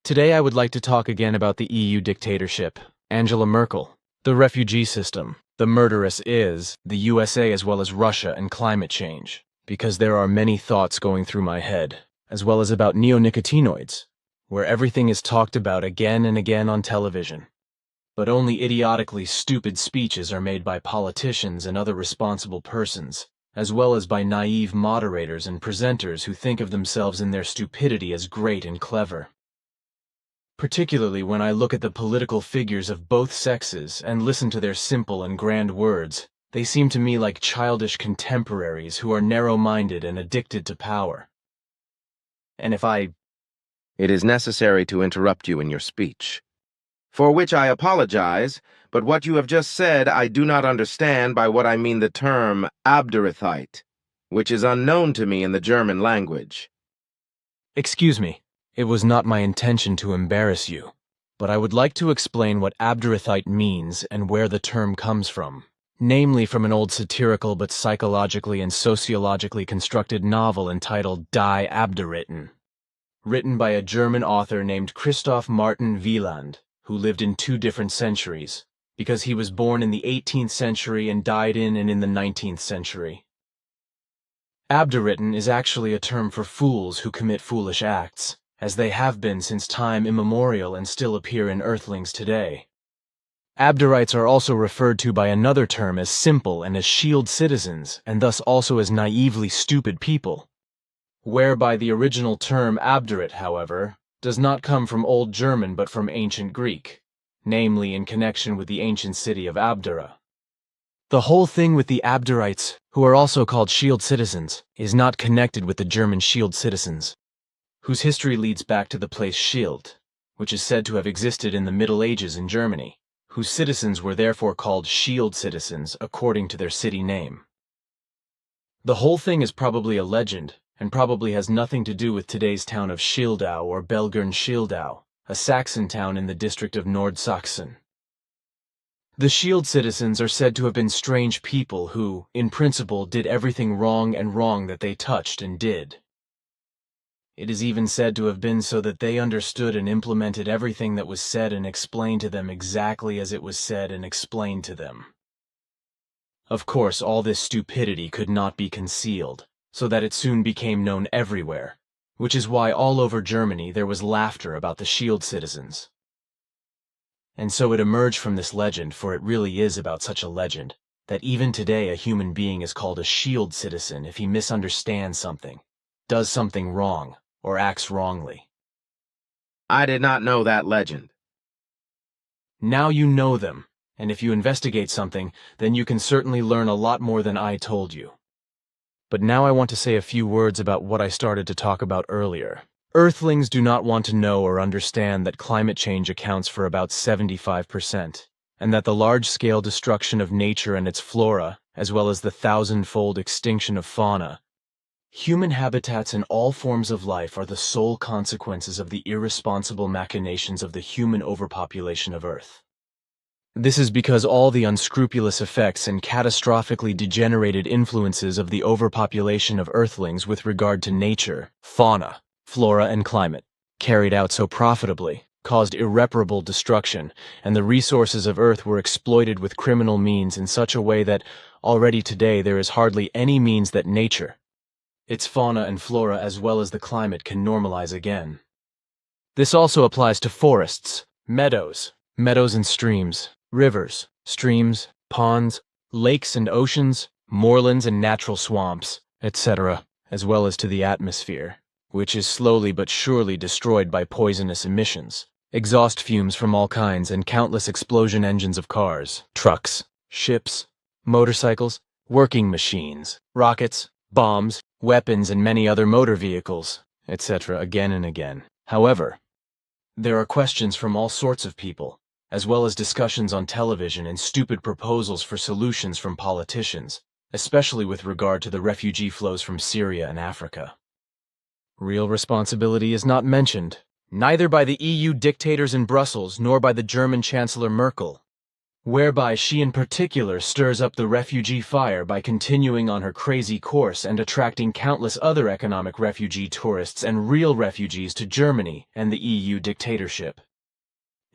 Today I would like to talk again about the EU dictatorship, Angela Merkel, the refugee system, the murderess is, the USA as well as Russia and climate change, because there are many thoughts going through my head, as well as about neonicotinoids, where everything is talked about again and again on television, but only idiotically stupid speeches are made by politicians and other responsible persons, as well as by naive moderators and presenters who think of themselves in their stupidity as great and clever. Particularly when I look at the political figures of both sexes and listen to their simple and grand words, they seem to me like childish contemporaries who are narrow-minded and addicted to power. And if It is necessary to interrupt you in your speech, for which I apologize, but what you have just said I do not understand by what I mean the term Abderithite, which is unknown to me in the German language. Excuse me. It was not my intention to embarrass you, but I would like to explain what Abderithite means and where the term comes from, namely from an old satirical but psychologically and sociologically constructed novel entitled Die Abderiten, written by a German author named Christoph Martin Wieland, who lived in 2 different centuries, because he was born in the 18th century and died in the 19th century. Abderiten is actually a term for fools who commit foolish acts, as they have been since time immemorial and still appear in Earthlings today. Abderites are also referred to by another term as simple and as shield citizens, and thus also as naively stupid people, whereby the original term Abderite, however, does not come from Old German but from ancient Greek, namely in connection with the ancient city of Abdera. The whole thing with the Abderites, who are also called shield citizens, is not connected with the German shield citizens, whose history leads back to the place Schild, which is said to have existed in the Middle Ages in Germany, whose citizens were therefore called shield citizens according to their city name. The whole thing is probably a legend, and probably has nothing to do with today's town of Schildau or Belgern-Schildau, a Saxon town in the district of Nord-Sachsen. The shield citizens are said to have been strange people who, in principle, did everything wrong and wrong that they touched and did. It is even said to have been so that they understood and implemented everything that was said and explained to them exactly as it was said and explained to them. Of course, all this stupidity could not be concealed, so that it soon became known everywhere, which is why all over Germany there was laughter about the shield citizens. And so it emerged from this legend, for it really is about such a legend, that even today a human being is called a shield citizen if he misunderstands something, does something wrong, or acts wrongly. I did not know that legend. Now you know them, and if you investigate something, then you can certainly learn a lot more than I told you. But now I want to say a few words about what I started to talk about earlier. Earthlings do not want to know or understand that climate change accounts for about 75%, and that the large-scale destruction of nature and its flora, as well as the thousand-fold extinction of fauna, human habitats and all forms of life are the sole consequences of the irresponsible machinations of the human overpopulation of Earth. This is because all the unscrupulous effects and catastrophically degenerated influences of the overpopulation of Earthlings with regard to nature, fauna, flora, and climate, carried out so profitably, caused irreparable destruction, and the resources of Earth were exploited with criminal means in such a way that already today there is hardly any means that nature, its fauna and flora as well as the climate, can normalize again. This also applies to forests, meadows and streams, rivers, streams, ponds, lakes and oceans, moorlands and natural swamps, etc., as well as to the atmosphere, which is slowly but surely destroyed by poisonous emissions, exhaust fumes from all kinds, and countless explosion engines of cars, trucks, ships, motorcycles, working machines, rockets, bombs, weapons, and many other motor vehicles, etc., again and again. However, there are questions from all sorts of people, as well as discussions on television and stupid proposals for solutions from politicians, especially with regard to the refugee flows from Syria and Africa. Real responsibility is not mentioned, neither by the EU dictators in Brussels nor by the German Chancellor Merkel, whereby she in particular stirs up the refugee fire by continuing on her crazy course and attracting countless other economic refugee tourists and real refugees to Germany and the EU dictatorship.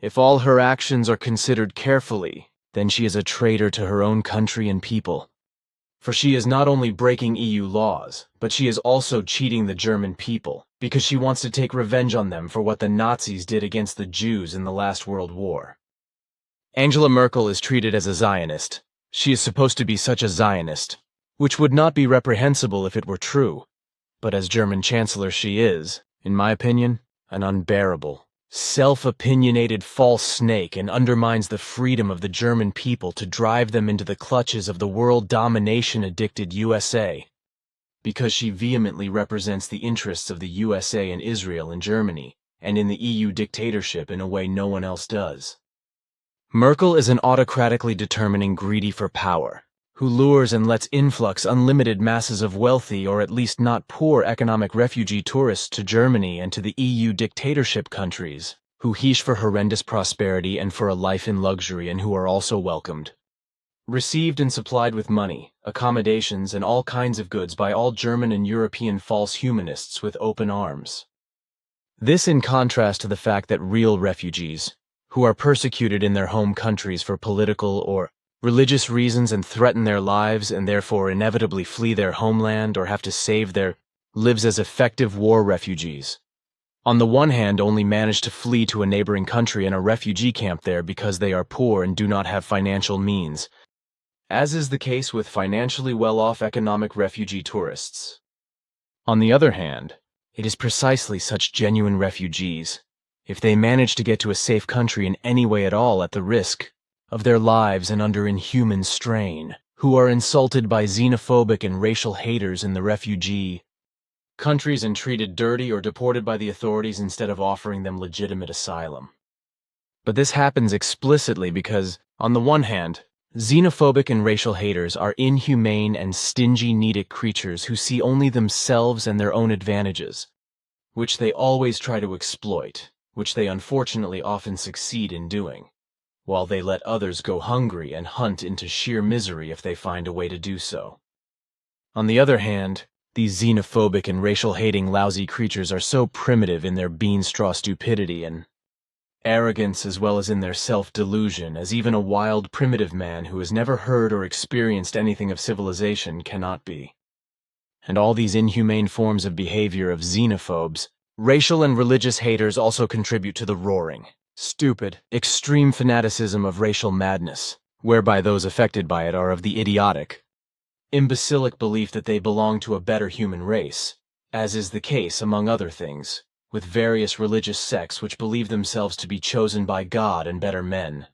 If all her actions are considered carefully, then she is a traitor to her own country and people. For she is not only breaking EU laws, but she is also cheating the German people, because she wants to take revenge on them for what the Nazis did against the Jews in the last World War. Angela Merkel is treated as a Zionist. She is supposed to be such a Zionist, which would not be reprehensible if it were true. But as German Chancellor she is, in my opinion, an unbearable, self-opinionated false snake, and undermines the freedom of the German people to drive them into the clutches of the world domination-addicted USA, because she vehemently represents the interests of the USA and Israel in Germany, and in the EU dictatorship in a way no one else does. Merkel is an autocratically determining greedy for power, who lures and lets influx unlimited masses of wealthy or at least not poor economic refugee tourists to Germany and to the EU dictatorship countries, who heesh for horrendous prosperity and for a life in luxury, and who are also welcomed, received and supplied with money, accommodations, and all kinds of goods by all German and European false humanists with open arms. This in contrast to the fact that real refugees, who are persecuted in their home countries for political or religious reasons and threaten their lives and therefore inevitably flee their homeland or have to save their lives as effective war refugees, on the one hand only manage to flee to a neighboring country and a refugee camp there because they are poor and do not have financial means, as is the case with financially well-off economic refugee tourists. On the other hand, It is precisely such genuine refugees, if they manage to get to a safe country in any way at all at the risk of their lives and under inhuman strain, who are insulted by xenophobic and racial haters in the refugee countries and treated dirty or deported by the authorities instead of offering them legitimate asylum. But this happens explicitly because, on the one hand, xenophobic and racial haters are inhumane and stingy needic creatures who see only themselves and their own advantages, which they always try to exploit, which they unfortunately often succeed in doing, while they let others go hungry and hunt into sheer misery if they find a way to do so. On the other hand, these xenophobic and racial-hating lousy creatures are so primitive in their bean-straw stupidity and arrogance as well as in their self-delusion as even a wild primitive man who has never heard or experienced anything of civilization cannot be. And all these inhumane forms of behavior of xenophobes, racial and religious haters also contribute to the roaring, stupid, extreme fanaticism of racial madness, whereby those affected by it are of the idiotic, imbecilic belief that they belong to a better human race, as is the case, among other things, with various religious sects which believe themselves to be chosen by God and better men.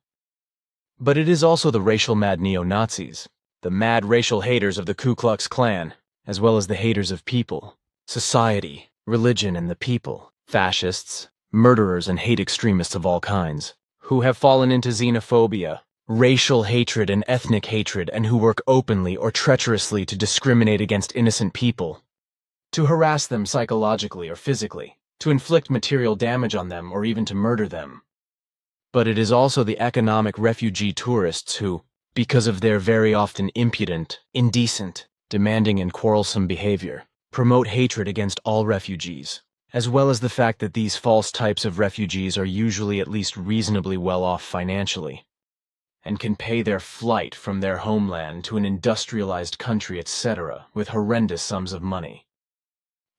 But it is also the racial mad neo-Nazis, the mad racial haters of the Ku Klux Klan, as well as the haters of people, society, religion, and the people, fascists, murderers, and hate extremists of all kinds, who have fallen into xenophobia, racial hatred and ethnic hatred, and who work openly or treacherously to discriminate against innocent people, to harass them psychologically or physically, to inflict material damage on them or even to murder them. But it is also the economic refugee tourists who, because of their very often impudent, indecent, demanding, and quarrelsome behavior, promote hatred against all refugees, as well as the fact that these false types of refugees are usually at least reasonably well off financially, and can pay their flight from their homeland to an industrialized country, etc., with horrendous sums of money.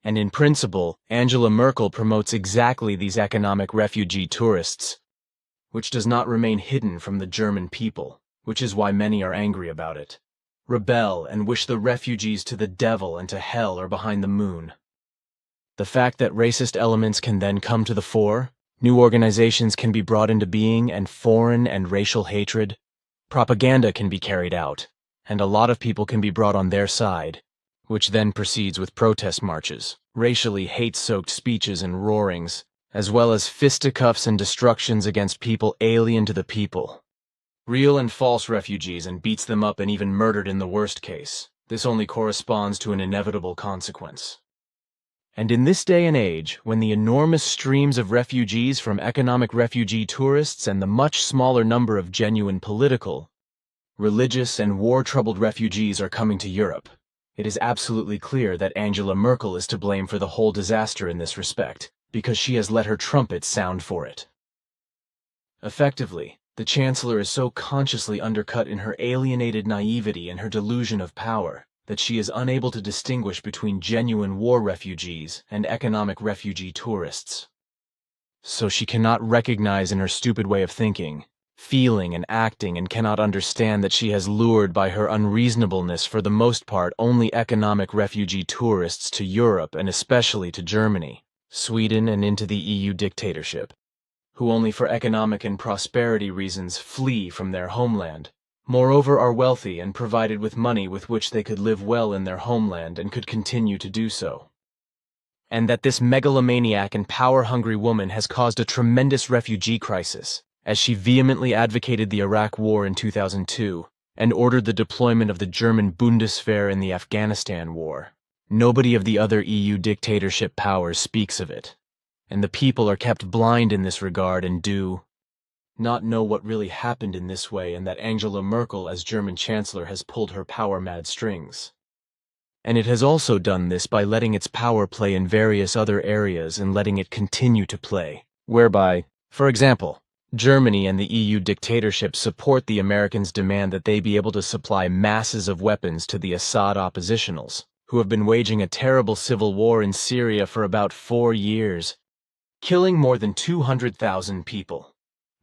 And in principle, Angela Merkel promotes exactly these economic refugee tourists, which does not remain hidden from the German people, which is why many are angry about it, rebel, and wish the refugees to the devil and to hell or behind the moon. The fact that racist elements can then come to the fore, new organizations can be brought into being, and foreign and racial hatred, propaganda can be carried out, and a lot of people can be brought on their side, which then proceeds with protest marches, racially hate-soaked speeches and roarings, as well as fisticuffs and destructions against people alien to the people. Real and false refugees, and beats them up and even murdered in the worst case. This only corresponds to an inevitable consequence. And in this day and age, when the enormous streams of refugees from economic refugee tourists and the much smaller number of genuine political, religious, and war-troubled refugees are coming to Europe, it is absolutely clear that Angela Merkel is to blame for the whole disaster in this respect, because she has let her trumpet sound for it. Effectively, the Chancellor is so consciously undercut in her alienated naivety and her delusion of power that she is unable to distinguish between genuine war refugees and economic refugee tourists. So she cannot recognize in her stupid way of thinking, feeling, and acting, and cannot understand that she has lured by her unreasonableness for the most part only economic refugee tourists to Europe and especially to Germany, Sweden, and into the EU dictatorship, who only for economic and prosperity reasons flee from their homeland, moreover are wealthy and provided with money with which they could live well in their homeland and could continue to do so. And that this megalomaniac and power-hungry woman has caused a tremendous refugee crisis, as she vehemently advocated the Iraq War in 2002 and ordered the deployment of the German Bundeswehr in the Afghanistan War. Nobody of the other EU dictatorship powers speaks of it, and the people are kept blind in this regard and do not know what really happened in this way, and that Angela Merkel as German Chancellor has pulled her power-mad strings. And it has also done this by letting its power play in various other areas and letting it continue to play, whereby, for example, Germany and the EU dictatorship support the Americans' demand that they be able to supply masses of weapons to the Assad oppositionals, who have been waging a terrible civil war in Syria for about 4 years, killing more than 200,000 people,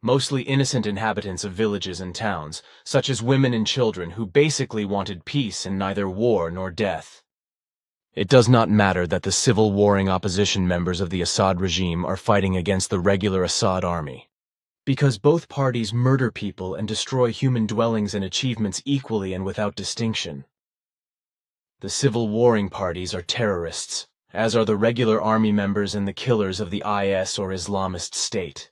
mostly innocent inhabitants of villages and towns, such as women and children who basically wanted peace and neither war nor death. It does not matter that the civil warring opposition members of the Assad regime are fighting against the regular Assad army, because both parties murder people and destroy human dwellings and achievements equally and without distinction. The civil warring parties are terrorists, as are the regular army members and the killers of the IS or Islamist State.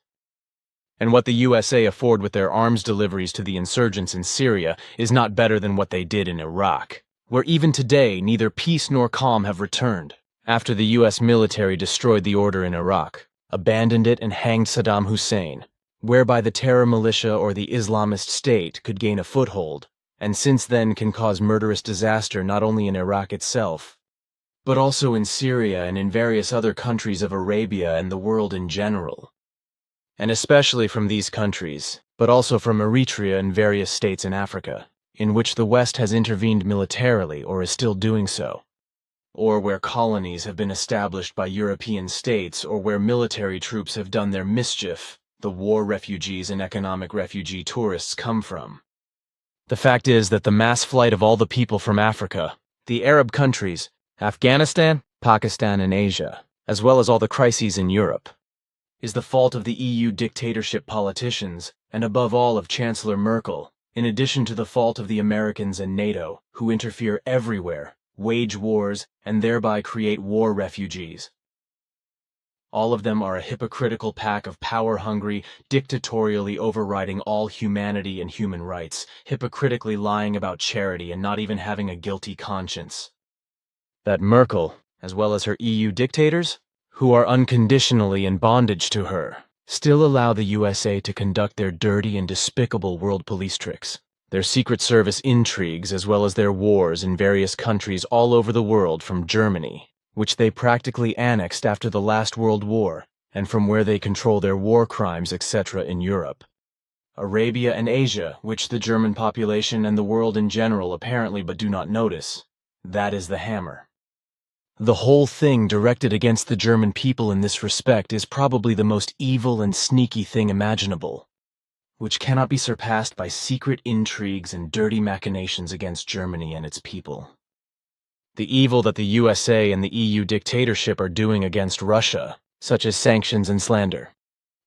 And what the USA afford with their arms deliveries to the insurgents in Syria is not better than what they did in Iraq, where even today neither peace nor calm have returned, after the US military destroyed the order in Iraq, abandoned it and hanged Saddam Hussein, whereby the terror militia or the Islamist State could gain a foothold, and since then can cause murderous disaster not only in Iraq itself, but also in Syria and in various other countries of Arabia and the world in general. And especially from these countries, but also from Eritrea and various states in Africa, in which the West has intervened militarily or is still doing so, or where colonies have been established by European states, or where military troops have done their mischief, the war refugees and economic refugee tourists come from. The fact is that the mass flight of all the people from Africa, the Arab countries, Afghanistan, Pakistan, and Asia, as well as all the crises in Europe, is the fault of the EU dictatorship politicians, and above all of Chancellor Merkel, in addition to the fault of the Americans and NATO, who interfere everywhere, wage wars, and thereby create war refugees. All of them are a hypocritical pack of power-hungry, dictatorially overriding all humanity and human rights, hypocritically lying about charity and not even having a guilty conscience. That Merkel, as well as her EU dictators, who are unconditionally in bondage to her, still allow the USA to conduct their dirty and despicable world police tricks, their Secret Service intrigues, as well as their wars in various countries all over the world, from Germany, which they practically annexed after the last World War, and from where they control their war crimes, etc. in Europe. Arabia and Asia, which the German population and the world in general apparently but do not notice. That is the hammer. The whole thing directed against the German people in this respect is probably the most evil and sneaky thing imaginable, which cannot be surpassed by secret intrigues and dirty machinations against Germany and its people. The evil that the USA and the EU dictatorship are doing against Russia, such as sanctions and slander,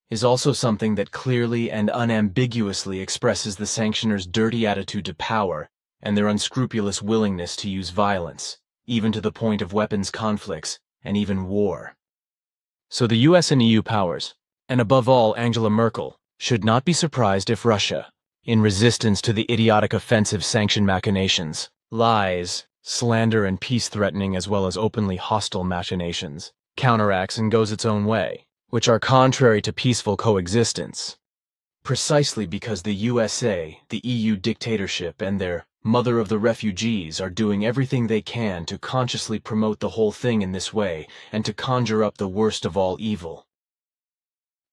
is also something that clearly and unambiguously expresses the sanctioners' dirty attitude to power and their unscrupulous willingness to use violence, even to the point of weapons conflicts and even war. So the US and EU powers, and above all Angela Merkel, should not be surprised if Russia, in resistance to the idiotic offensive sanction machinations, lies, slander and peace-threatening as well as openly hostile machinations, counteracts and goes its own way, which are contrary to peaceful coexistence. Precisely because the USA, the EU dictatorship, and their mother of the refugees are doing everything they can to consciously promote the whole thing in this way and to conjure up the worst of all evil.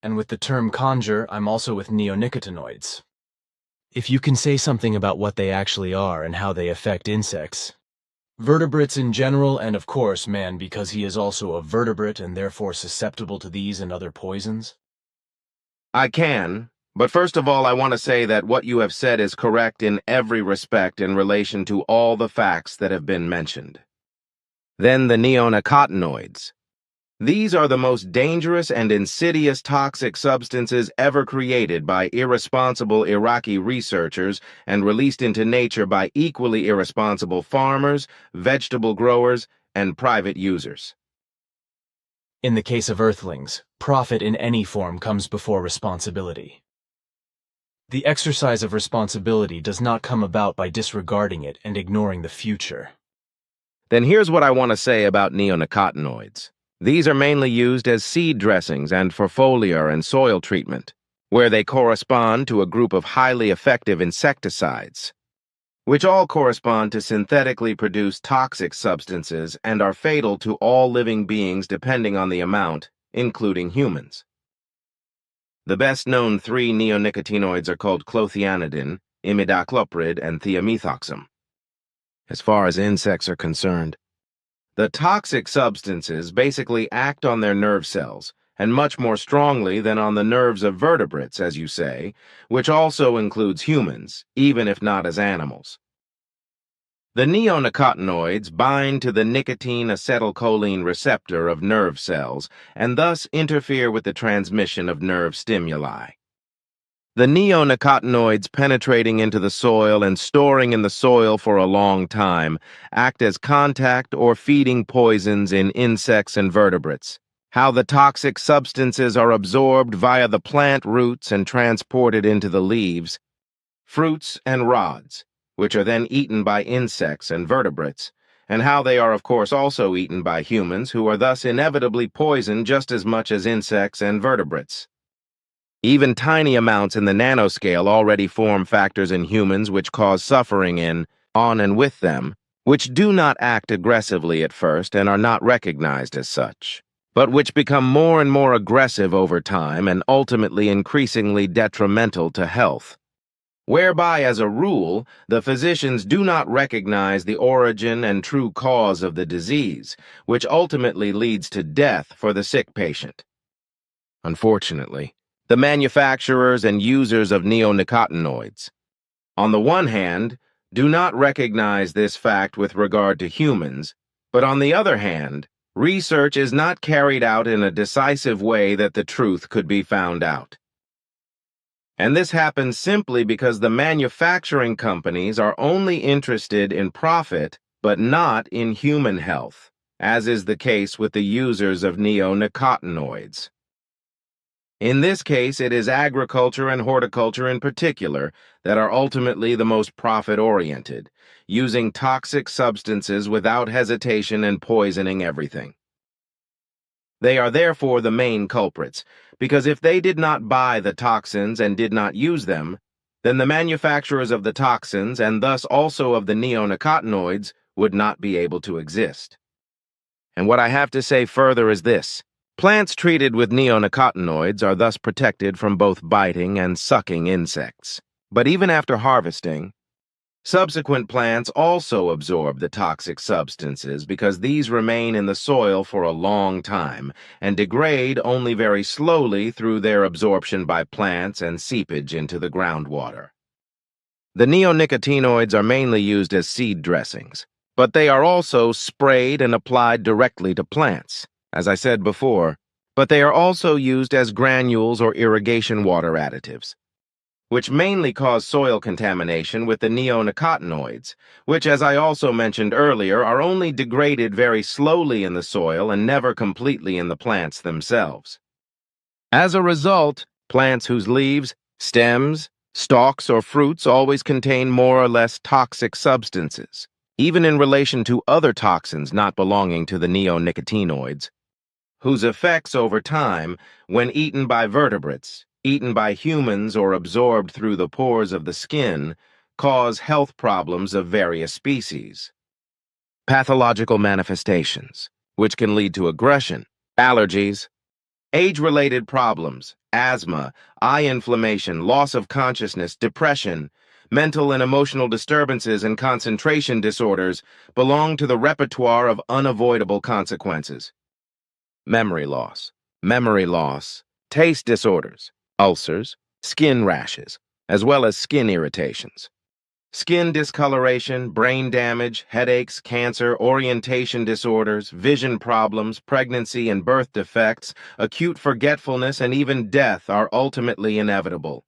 And with the term conjure, I'm also with neonicotinoids. If you can say something about what they actually are and how they affect insects, vertebrates in general, and of course man because he is also a vertebrate and therefore susceptible to these and other poisons? I can, but first of all I want to say that what you have said is correct in every respect in relation to all the facts that have been mentioned. Then the neonicotinoids. These are the most dangerous and insidious toxic substances ever created by irresponsible Iraqi researchers and released into nature by equally irresponsible farmers, vegetable growers, and private users. In the case of Earthlings, profit in any form comes before responsibility. The exercise of responsibility does not come about by disregarding it and ignoring the future. Then here's what I want to say about neonicotinoids. These are mainly used as seed dressings and for foliar and soil treatment, where they correspond to a group of highly effective insecticides, which all correspond to synthetically produced toxic substances and are fatal to all living beings depending on the amount, including humans. The best-known 3 neonicotinoids are called clothianidin, imidacloprid, and thiamethoxam. As far as insects are concerned, the toxic substances basically act on their nerve cells, and much more strongly than on the nerves of vertebrates, as you say, which also includes humans, even if not as animals. The neonicotinoids bind to the nicotine acetylcholine receptor of nerve cells and thus interfere with the transmission of nerve stimuli. The neonicotinoids penetrating into the soil and storing in the soil for a long time act as contact or feeding poisons in insects and vertebrates. How the toxic substances are absorbed via the plant roots and transported into the leaves, fruits, and rods, which are then eaten by insects and vertebrates, and how they are of course also eaten by humans, who are thus inevitably poisoned just as much as insects and vertebrates. Even tiny amounts in the nanoscale already form factors in humans which cause suffering on and with them, which do not act aggressively at first and are not recognized as such, but which become more and more aggressive over time and ultimately increasingly detrimental to health, whereby, as a rule, the physicians do not recognize the origin and true cause of the disease, which ultimately leads to death for the sick patient. Unfortunately, the manufacturers and users of neonicotinoids, on the one hand, do not recognize this fact with regard to humans, but on the other hand, research is not carried out in a decisive way that the truth could be found out. And this happens simply because the manufacturing companies are only interested in profit, but not in human health, as is the case with the users of neonicotinoids. In this case, it is agriculture and horticulture in particular that are ultimately the most profit-oriented, using toxic substances without hesitation and poisoning everything. They are therefore the main culprits, because if they did not buy the toxins and did not use them, then the manufacturers of the toxins and thus also of the neonicotinoids would not be able to exist. And what I have to say further is this. Plants treated with neonicotinoids are thus protected from both biting and sucking insects. But even after harvesting, subsequent plants also absorb the toxic substances because these remain in the soil for a long time and degrade only very slowly through their absorption by plants and seepage into the groundwater. The neonicotinoids are mainly used as seed dressings, but they are also sprayed and applied directly to plants, as I said before, but they are also used as granules or irrigation water additives, which mainly cause soil contamination with the neonicotinoids, which, as I also mentioned earlier, are only degraded very slowly in the soil and never completely in the plants themselves. As a result, plants whose leaves, stems, stalks, or fruits always contain more or less toxic substances, even in relation to other toxins not belonging to the neonicotinoids, whose effects over time, when eaten by vertebrates, eaten by humans, or absorbed through the pores of the skin, cause health problems of various species. Pathological manifestations, which can lead to aggression, allergies, age-related problems, asthma, eye inflammation, loss of consciousness, depression, mental and emotional disturbances, and concentration disorders belong to the repertoire of unavoidable consequences. Memory loss, taste disorders, ulcers, skin rashes, as well as skin irritations. Skin discoloration, brain damage, headaches, cancer, orientation disorders, vision problems, pregnancy and birth defects, acute forgetfulness, and even death are ultimately inevitable.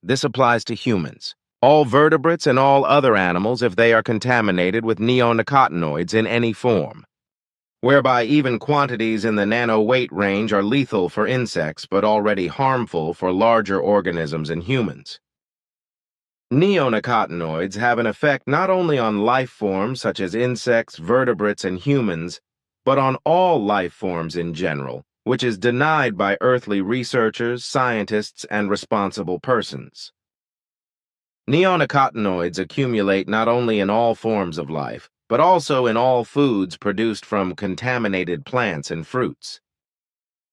This applies to humans, all vertebrates, and all other animals if they are contaminated with neonicotinoids in any form, whereby even quantities in the nano-weight range are lethal for insects but already harmful for larger organisms and humans. Neonicotinoids have an effect not only on life forms such as insects, vertebrates, and humans, but on all life forms in general, which is denied by earthly researchers, scientists, and responsible persons. Neonicotinoids accumulate not only in all forms of life, but also in all foods produced from contaminated plants and fruits.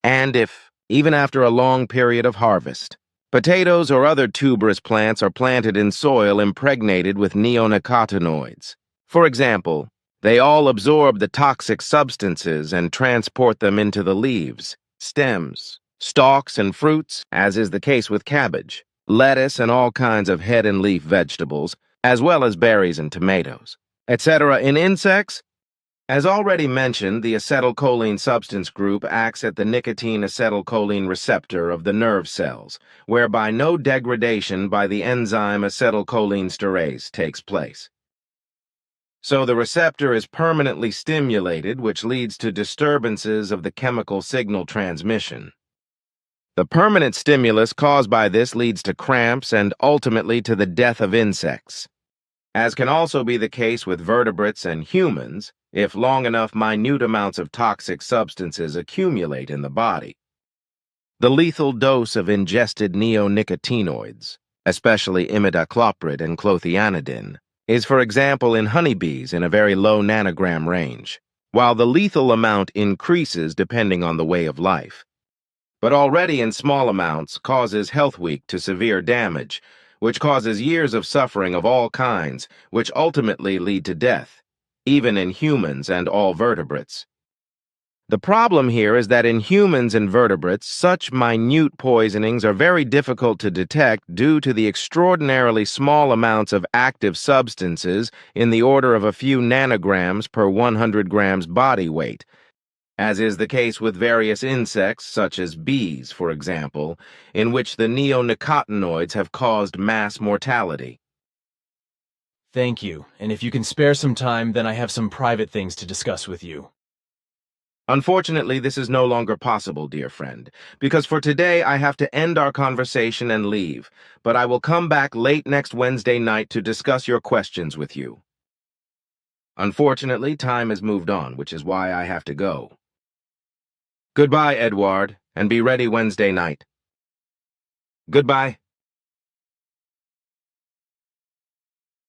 And if, even after a long period of harvest, potatoes or other tuberous plants are planted in soil impregnated with neonicotinoids, for example, they all absorb the toxic substances and transport them into the leaves, stems, stalks, and fruits, as is the case with cabbage, lettuce, and all kinds of head and leaf vegetables, as well as berries and tomatoes. etc. in insects? As already mentioned, the acetylcholine substance group acts at the nicotine acetylcholine receptor of the nerve cells, whereby no degradation by the enzyme acetylcholinesterase takes place. So the receptor is permanently stimulated, which leads to disturbances of the chemical signal transmission. The permanent stimulus caused by this leads to cramps and ultimately to the death of insects. As can also be the case with vertebrates and humans, if long enough minute amounts of toxic substances accumulate in the body. The lethal dose of ingested neonicotinoids, especially imidacloprid and clothianidin, is, for example, in honeybees in a very low nanogram range, while the lethal amount increases depending on the way of life. But already in small amounts causes health weak to severe damage, which causes years of suffering of all kinds, which ultimately lead to death, even in humans and all vertebrates. The problem here is that in humans and vertebrates, such minute poisonings are very difficult to detect due to the extraordinarily small amounts of active substances in the order of a few nanograms per 100 grams body weight, as is the case with various insects, such as bees, for example, in which the neonicotinoids have caused mass mortality. Thank you, and if you can spare some time, then I have some private things to discuss with you. Unfortunately, this is no longer possible, dear friend, because for today I have to end our conversation and leave, but I will come back late next Wednesday night to discuss your questions with you. Unfortunately, time has moved on, which is why I have to go. Goodbye, Edward, and be ready Wednesday night. Goodbye.